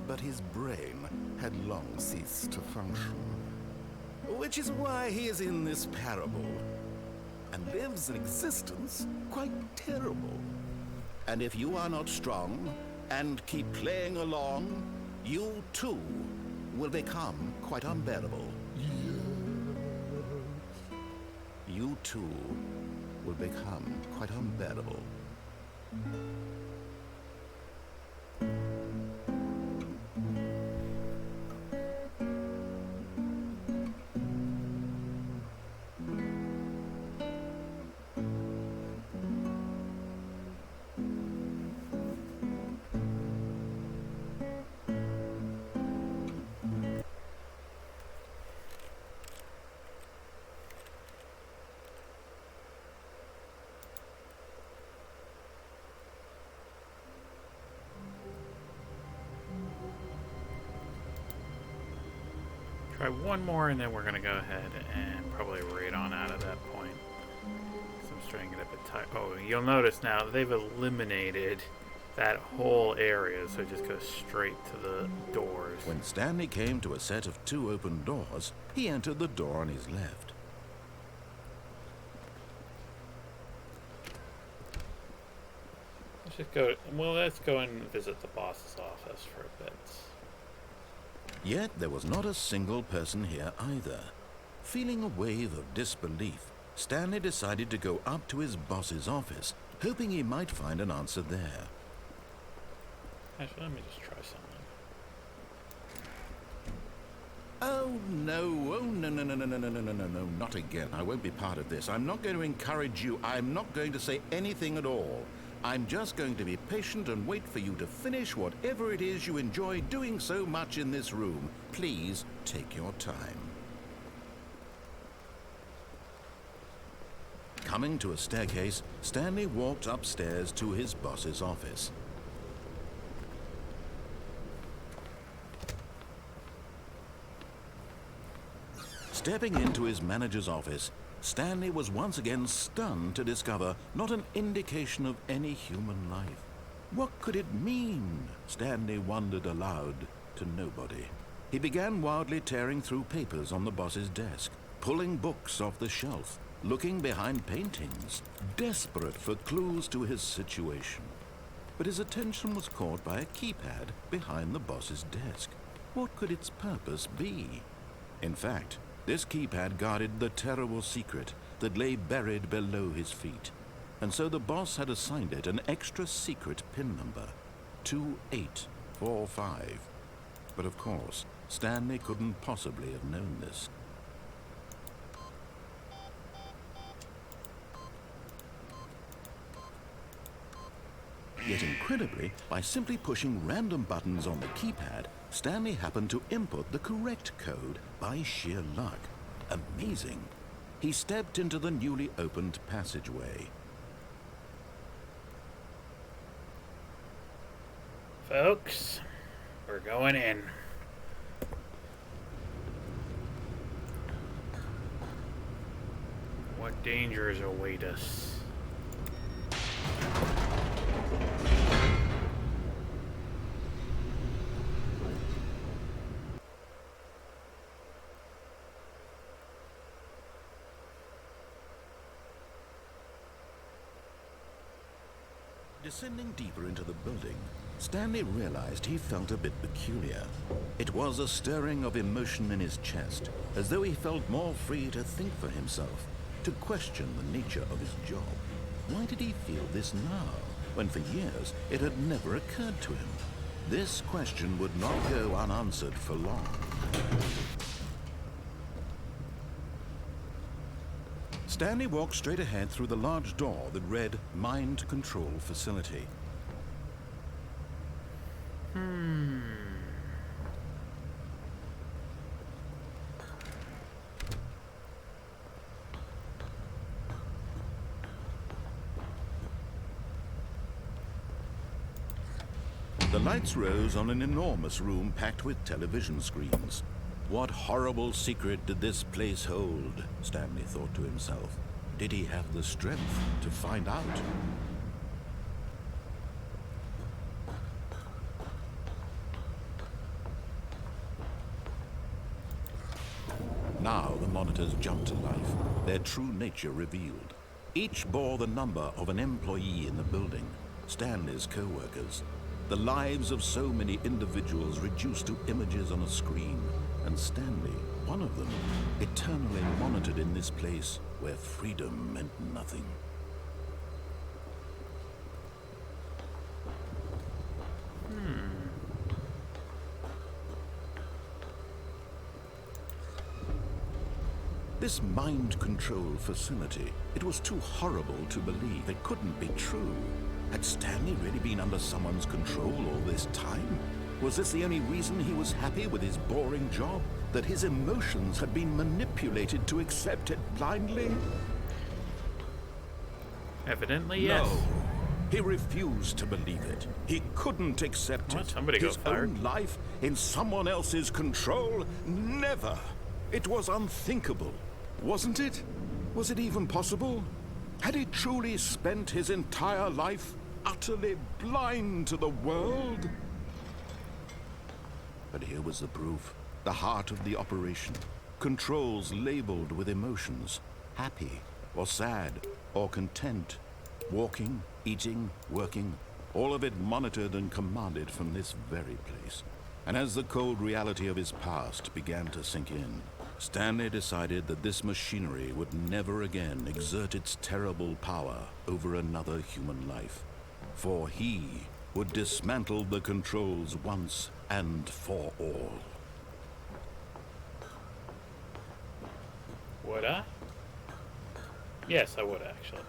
but his brain had long ceased to function. Which is why he is in this parable and lives an existence quite terrible. And if you are not strong and keep playing along, you too will become quite unbearable. You too will become quite unbearable. Try one more, and then we're gonna go ahead and probably raid on out of that point. So I'm starting to get a bit tired. Oh, you'll notice now they've eliminated that whole area, so it just goes straight to the doors. When Stanley came to a set of 2 open doors, he entered the door on his left. Let's just go. Well, let's go and visit the boss's office for a bit. Yet there was not a single person here either. Feeling a wave of disbelief, Stanley decided to go up to his boss's office, hoping he might find an answer there. Actually, let me just try something. Oh no, no, not again. I won't be part of this. I'm not going to encourage you. I'm not going to say anything at all. I'm just going to be patient and wait for you to finish whatever it is you enjoy doing so much in this room. Please take your time. Coming to a staircase, Stanley walked upstairs to his boss's office. Stepping into his manager's office, Stanley was once again stunned to discover not an indication of any human life. What could it mean? Stanley wondered aloud to nobody. He began wildly tearing through papers on the boss's desk, pulling books off the shelf, looking behind paintings, desperate for clues to his situation. But his attention was caught by a keypad behind the boss's desk. What could its purpose be? In fact, this keypad guarded the terrible secret that lay buried below his feet. And so the boss had assigned it an extra secret PIN number, 2845. But of course, Stanley couldn't possibly have known this. Yet incredibly, by simply pushing random buttons on the keypad, Stanley happened to input the correct code by sheer luck. Amazing. He stepped into the newly opened passageway. Folks, we're going in. What dangers await us? Descending deeper into the building, Stanley realized he felt a bit peculiar. It was a stirring of emotion in his chest, as though he felt more free to think for himself, to question the nature of his job. Why did he feel this now, when for years it had never occurred to him? This question would not go unanswered for long. Stanley walked straight ahead through the large door that read Mind Control Facility. The lights rose on an enormous room packed with television screens. What horrible secret did this place hold? Stanley thought to himself. Did he have the strength to find out? Now the monitors jumped to life, their true nature revealed. Each bore the number of an employee in the building, Stanley's co-workers. The lives of so many individuals reduced to images on a screen, and Stanley, one of them, eternally monitored in this place where freedom meant nothing. This mind control facility, it was too horrible to believe. It couldn't be true. Had Stanley really been under someone's control all this time? Was this the only reason he was happy with his boring job? That his emotions had been manipulated to accept it blindly? Evidently, yes. No. He refused to believe it. He couldn't accept it. Somebody His got fired. own life in someone else's control? Never. It was unthinkable. Wasn't it? Was it even possible? Had he truly spent his entire life utterly blind to the world? But here was the proof. The heart of the operation. Controls labeled with emotions. Happy, or sad, or content. Walking, eating, working. All of it monitored and commanded from this very place. And as the cold reality of his past began to sink in, Stanley decided that this machinery would never again exert its terrible power over another human life. For he would dismantle the controls once and for all. Would I? Yes, I would actually.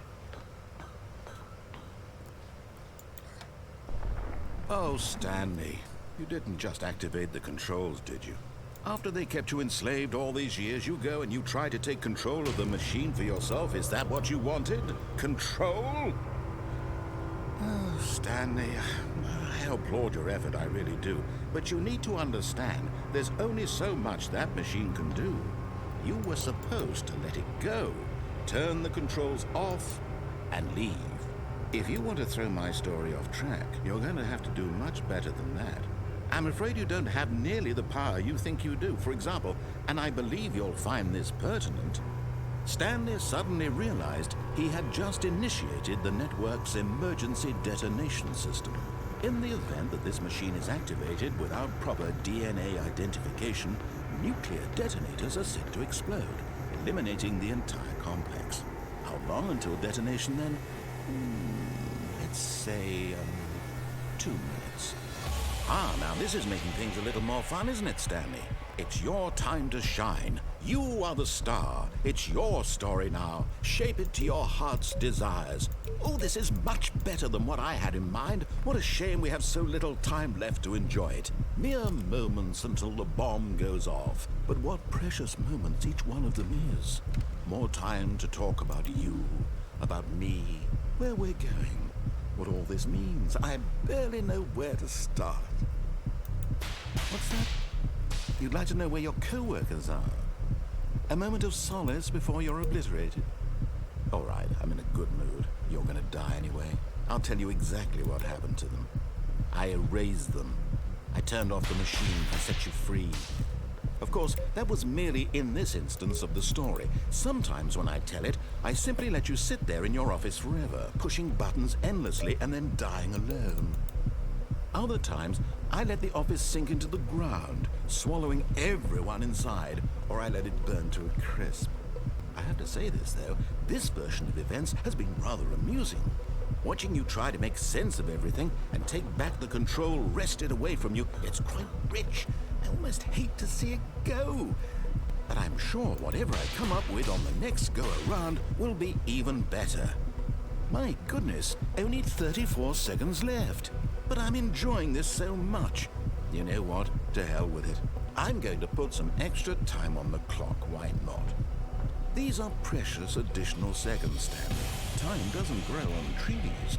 Oh, Stanley, you didn't just activate the controls, did you? After they kept you enslaved all these years, you go and you try to take control of the machine for yourself. Is that what you wanted? Control? Oh, Stanley, I applaud your effort, I really do. But you need to understand, there's only so much that machine can do. You were supposed to let it go, turn the controls off, and leave. If you want to throw my story off track, you're going to have to do much better than that. I'm afraid you don't have nearly the power you think you do. For example, and I believe you'll find this pertinent, Stanley suddenly realized he had just initiated the network's emergency detonation system. In the event that this machine is activated without proper DNA identification, nuclear detonators are set to explode, eliminating the entire complex. How long until detonation then? Let's say 2 minutes. Now this is making things a little more fun, isn't it, Stanley? It's your time to shine. You are the star. It's your story now. Shape it to your heart's desires. Oh, this is much better than what I had in mind. What a shame we have so little time left to enjoy it. Mere moments until the bomb goes off. But what precious moments each one of them is. More time to talk about you, about me, where we're going. What all this means, I barely know where to start. What's that? You'd like to know where your co-workers are? A moment of solace before you're obliterated? All right, I'm in a good mood. You're gonna die anyway. I'll tell you exactly what happened to them. I erased them. I turned off the machine to set you free. Of course, that was merely in this instance of the story. Sometimes when I tell it, I simply let you sit there in your office forever, pushing buttons endlessly and then dying alone. Other times, I let the office sink into the ground, swallowing everyone inside, or I let it burn to a crisp. I have to say this, though, this version of events has been rather amusing. Watching you try to make sense of everything and take back the control wrested away from you, it's quite rich. I almost hate to see it go. But I'm sure whatever I come up with on the next go-around will be even better. My goodness, only 34 seconds left. But I'm enjoying this so much. You know what? To hell with it. I'm going to put some extra time on the clock, why not? These are precious additional seconds, Stanley. Time doesn't grow on trees.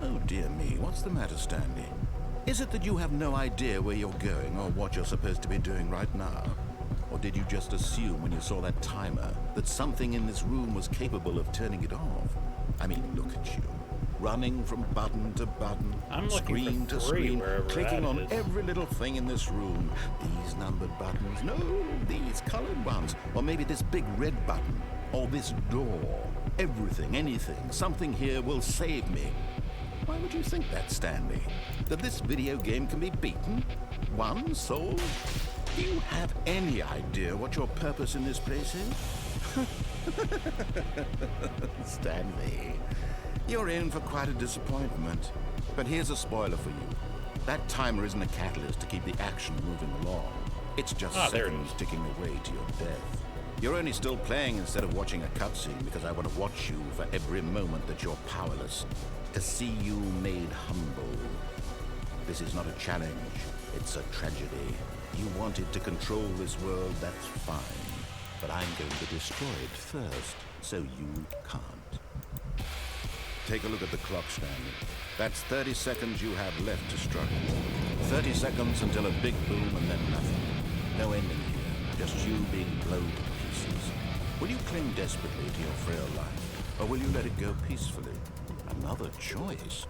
Oh dear me, what's the matter, Stanley? Is it that you have no idea where you're going or what you're supposed to be doing right now? Or did you just assume when you saw that timer that something in this room was capable of turning it off? I mean, look at you. Running from button to button, I'm looking screen for to three screen, wherever clicking that on is. every little thing in this room. These numbered buttons, no, these colored ones. Or maybe this big red button, or this door. Everything, anything, something here will save me. Why would you think that, Stanley? That this video game can be beaten? Won? Solved? Do you have any idea what your purpose in this place is? Stanley, you're in for quite a disappointment. But here's a spoiler for you. That timer isn't a catalyst to keep the action moving along. It's just there it seconds is. ticking away to your death. You're only still playing instead of watching a cutscene because I want to watch you for every moment that you're powerless. To see you made humble. This is not a challenge. It's a tragedy. You wanted to control this world, that's fine. But I'm going to destroy it first, so you can't. Take a look at the clock, Stanley. That's 30 seconds you have left to struggle. 30 seconds until a big boom and then nothing. No ending here, just you being blown to pieces. Will you cling desperately to your frail life, or will you let it go peacefully? Another choice.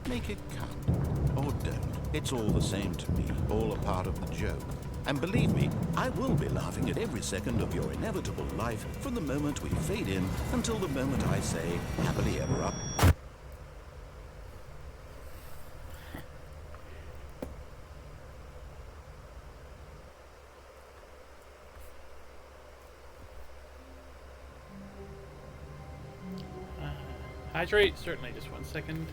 Make it count. Or don't. It's all the same to me, all a part of the joke. And believe me, I will be laughing at every second of your inevitable life from the moment we fade in until the moment I say, happily ever up. Hydrate, certainly, just 1 second.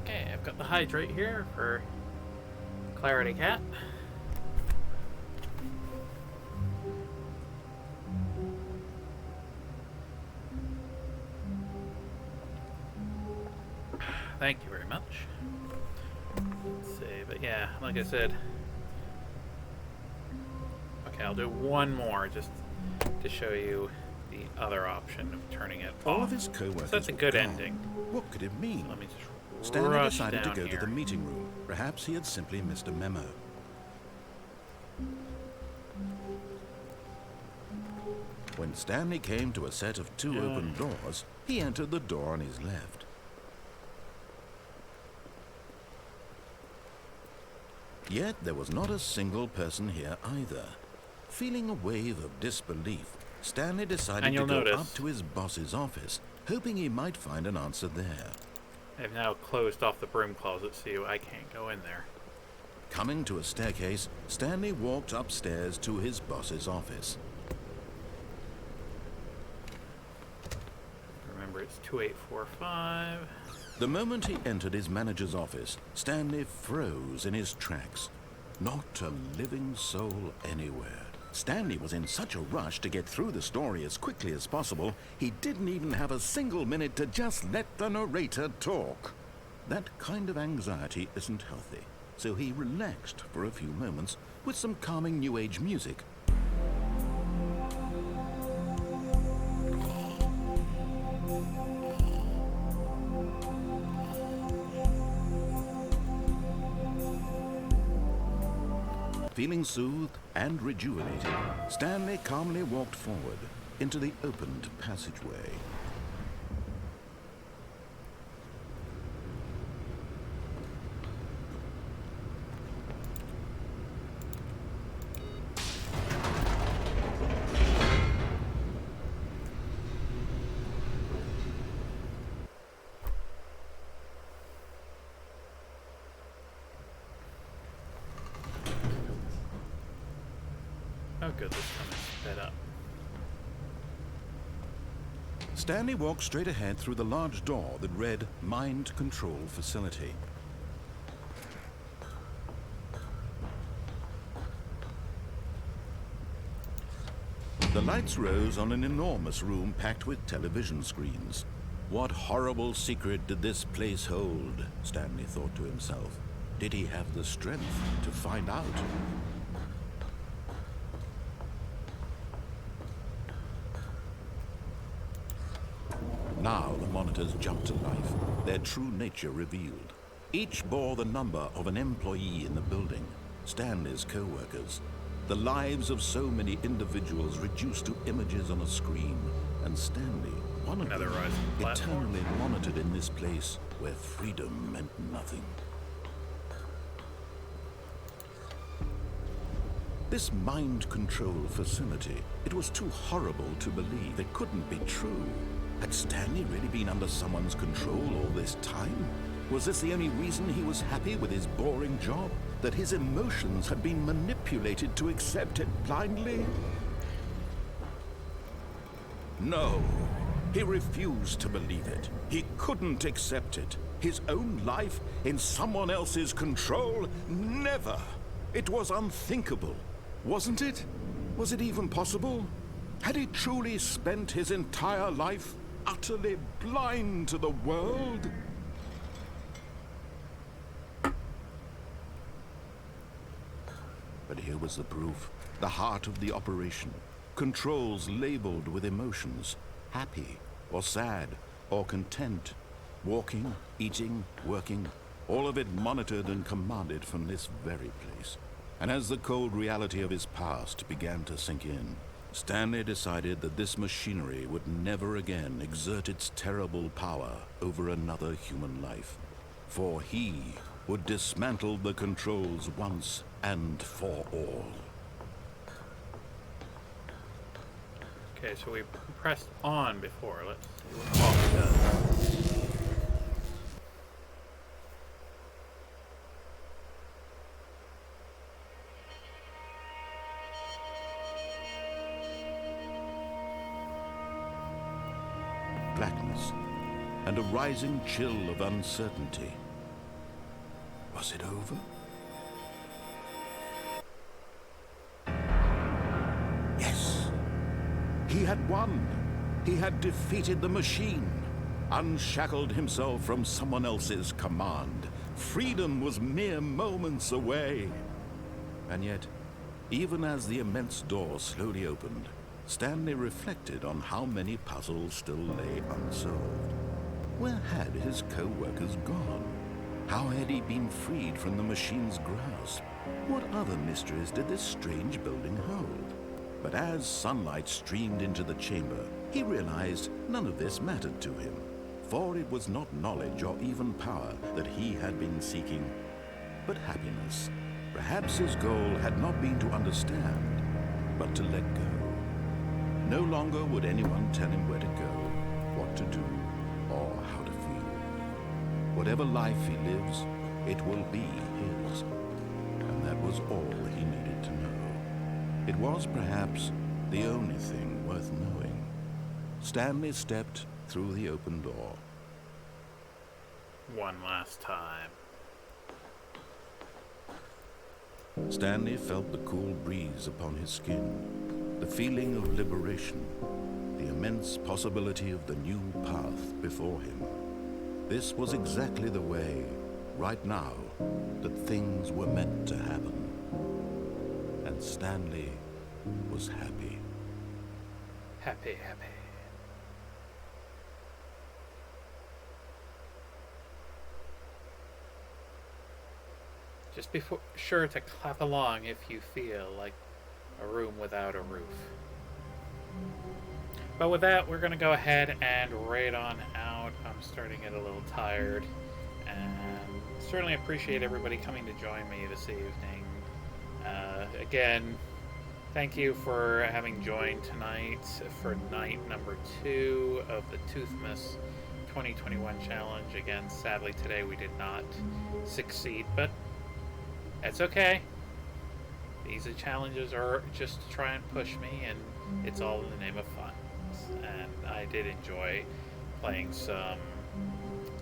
Okay, I've got the hydrate here for Clarity Cat. Thank you very much. Let's see, but yeah, like I said, okay, I'll do one more just to show you the other option of turning it All off. of his co-workers So that's a were good gone. ending. What could it mean? Let me just Stanley rush decided to down go here. to the meeting room. Perhaps he had simply missed a memo. When Stanley came to a set of two open doors, he entered the door on his left. Yet there was not a single person here either. Feeling a wave of disbelief, Stanley decided And to you'll go notice- up to his boss's office, hoping he might find an answer there. I've now closed off the broom closet so I can't go in there. Coming to a staircase, Stanley walked upstairs to his boss's office. Remember, it's 2845. The moment he entered his manager's office, Stanley froze in his tracks. Not a living soul anywhere. Stanley was in such a rush to get through the story as quickly as possible, he didn't even have a single minute to just let the narrator talk. That kind of anxiety isn't healthy, so he relaxed for a few moments with some calming New Age music. Feeling soothed and rejuvenated, Stanley calmly walked forward into the opened passageway. Oh good, this time it's sped up. Stanley walked straight ahead through the large door that read Mind Control Facility. The lights rose on an enormous room packed with television screens. What horrible secret did this place hold? Stanley thought to himself. Did he have the strength to find out? Now the monitors jumped to life, their true nature revealed. Each bore the number of an employee in the building, Stanley's co-workers. The lives of so many individuals reduced to images on a screen, and Stanley, one of them, eternally monitored in this place where freedom meant nothing. This mind control facility, it was too horrible to believe. It couldn't be true. Had Stanley really been under someone's control all this time? Was this the only reason he was happy with his boring job? That his emotions had been manipulated to accept it blindly? No, he refused to believe it. He couldn't accept it. His own life in someone else's control? Never! It was unthinkable, wasn't it? Was it even possible? Had he truly spent his entire life utterly blind to the world? But here was the proof. The heart of the operation. Controls labeled with emotions. Happy, or sad, or content. Walking, eating, working. All of it monitored and commanded from this very place. And as the cold reality of his past began to sink in, Stanley decided that this machinery would never again exert its terrible power over another human life. For he would dismantle the controls once and for all. Okay, so we pressed on before. Let's see what off does. Blackness and a rising chill of uncertainty. Was it over? Yes. He had won. He had defeated the machine, unshackled himself from someone else's command. Freedom was mere moments away. And yet, even as the immense door slowly opened, Stanley reflected on how many puzzles still lay unsolved. Where had his co-workers gone? How had he been freed from the machine's grasp? What other mysteries did this strange building hold? But as sunlight streamed into the chamber, he realized none of this mattered to him, for it was not knowledge or even power that he had been seeking, but happiness. Perhaps his goal had not been to understand, but to let go. No longer would anyone tell him where to go, what to do, or how to feel. Whatever life he lives, it will be his. was all he needed to know. It was perhaps the only thing worth knowing. Stanley stepped through the open door. One last time. Stanley felt the cool breeze upon his skin, the feeling of liberation, the immense possibility of the new path before him. This was exactly the way, right now, that things were meant to happen. And Stanley was happy. Happy. Just be sure to clap along if you feel like a room without a roof. But with that, we're going to go ahead and raid on out. I'm starting to get a little tired. And certainly appreciate everybody coming to join me this evening. Again, thank you for having joined tonight for night number 2 of the Toothmas 2021 Challenge. Again, sadly today we did not succeed, but that's okay. These challenges are just to try and push me, and it's all in the name of fun. And I did enjoy playing some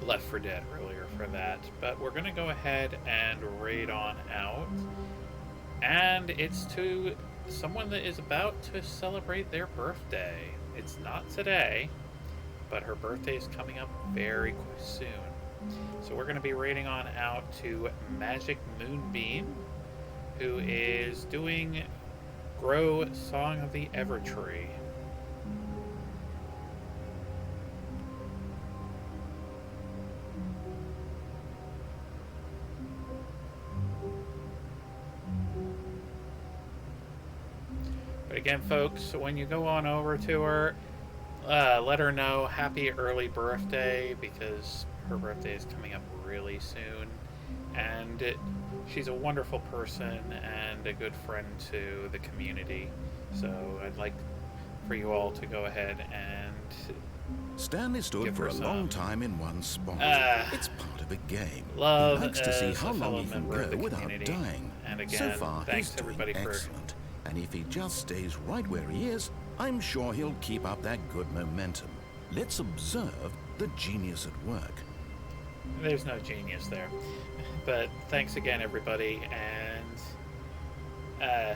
Left 4 Dead earlier for that. But we're going to go ahead and raid on out. And it's to someone that is about to celebrate their birthday. It's not today, but her birthday is coming up very soon. So we're going to be raiding on out to Magic Moonbeam, who is doing Grow Song of the Evertree. But again, folks, when you go on over to her, let her know happy early birthday, because her birthday is coming up really soon. And she's a wonderful person and a good friend to the community. So I'd like for you all to go ahead and Stanley stood for a long time in one spot. It's part of a game. Love he likes to see how a fellow long he can member of go the without community. dying. And again, So far, thanks he's to doing everybody for excellent. And if he just stays right where he is, I'm sure he'll keep up that good momentum. Let's observe the genius at work. There's no genius there. But thanks again, everybody. And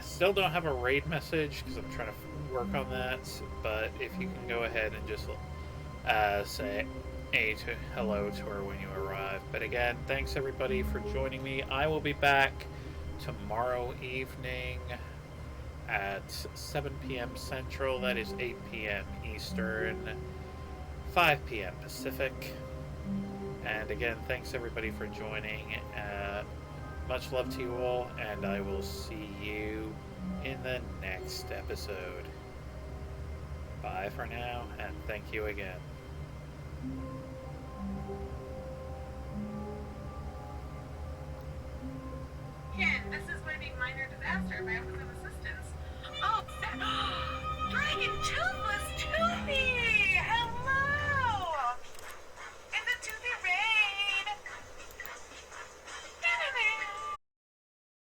still don't have a raid message because I'm trying to work on that. But if you can go ahead and just say hello to her when you arrive. But again, thanks everybody for joining me. I will be back tomorrow evening at 7 p.m. Central. That is 8 p.m. Eastern, 5 p.m. Pacific. And again, thanks everybody for joining. Much love to you all, and I will see you in the next episode. Bye for now, and thank you again. Ken, this is Waving Minor Disaster by Office of Assistance. Oh, Dragon Toothmas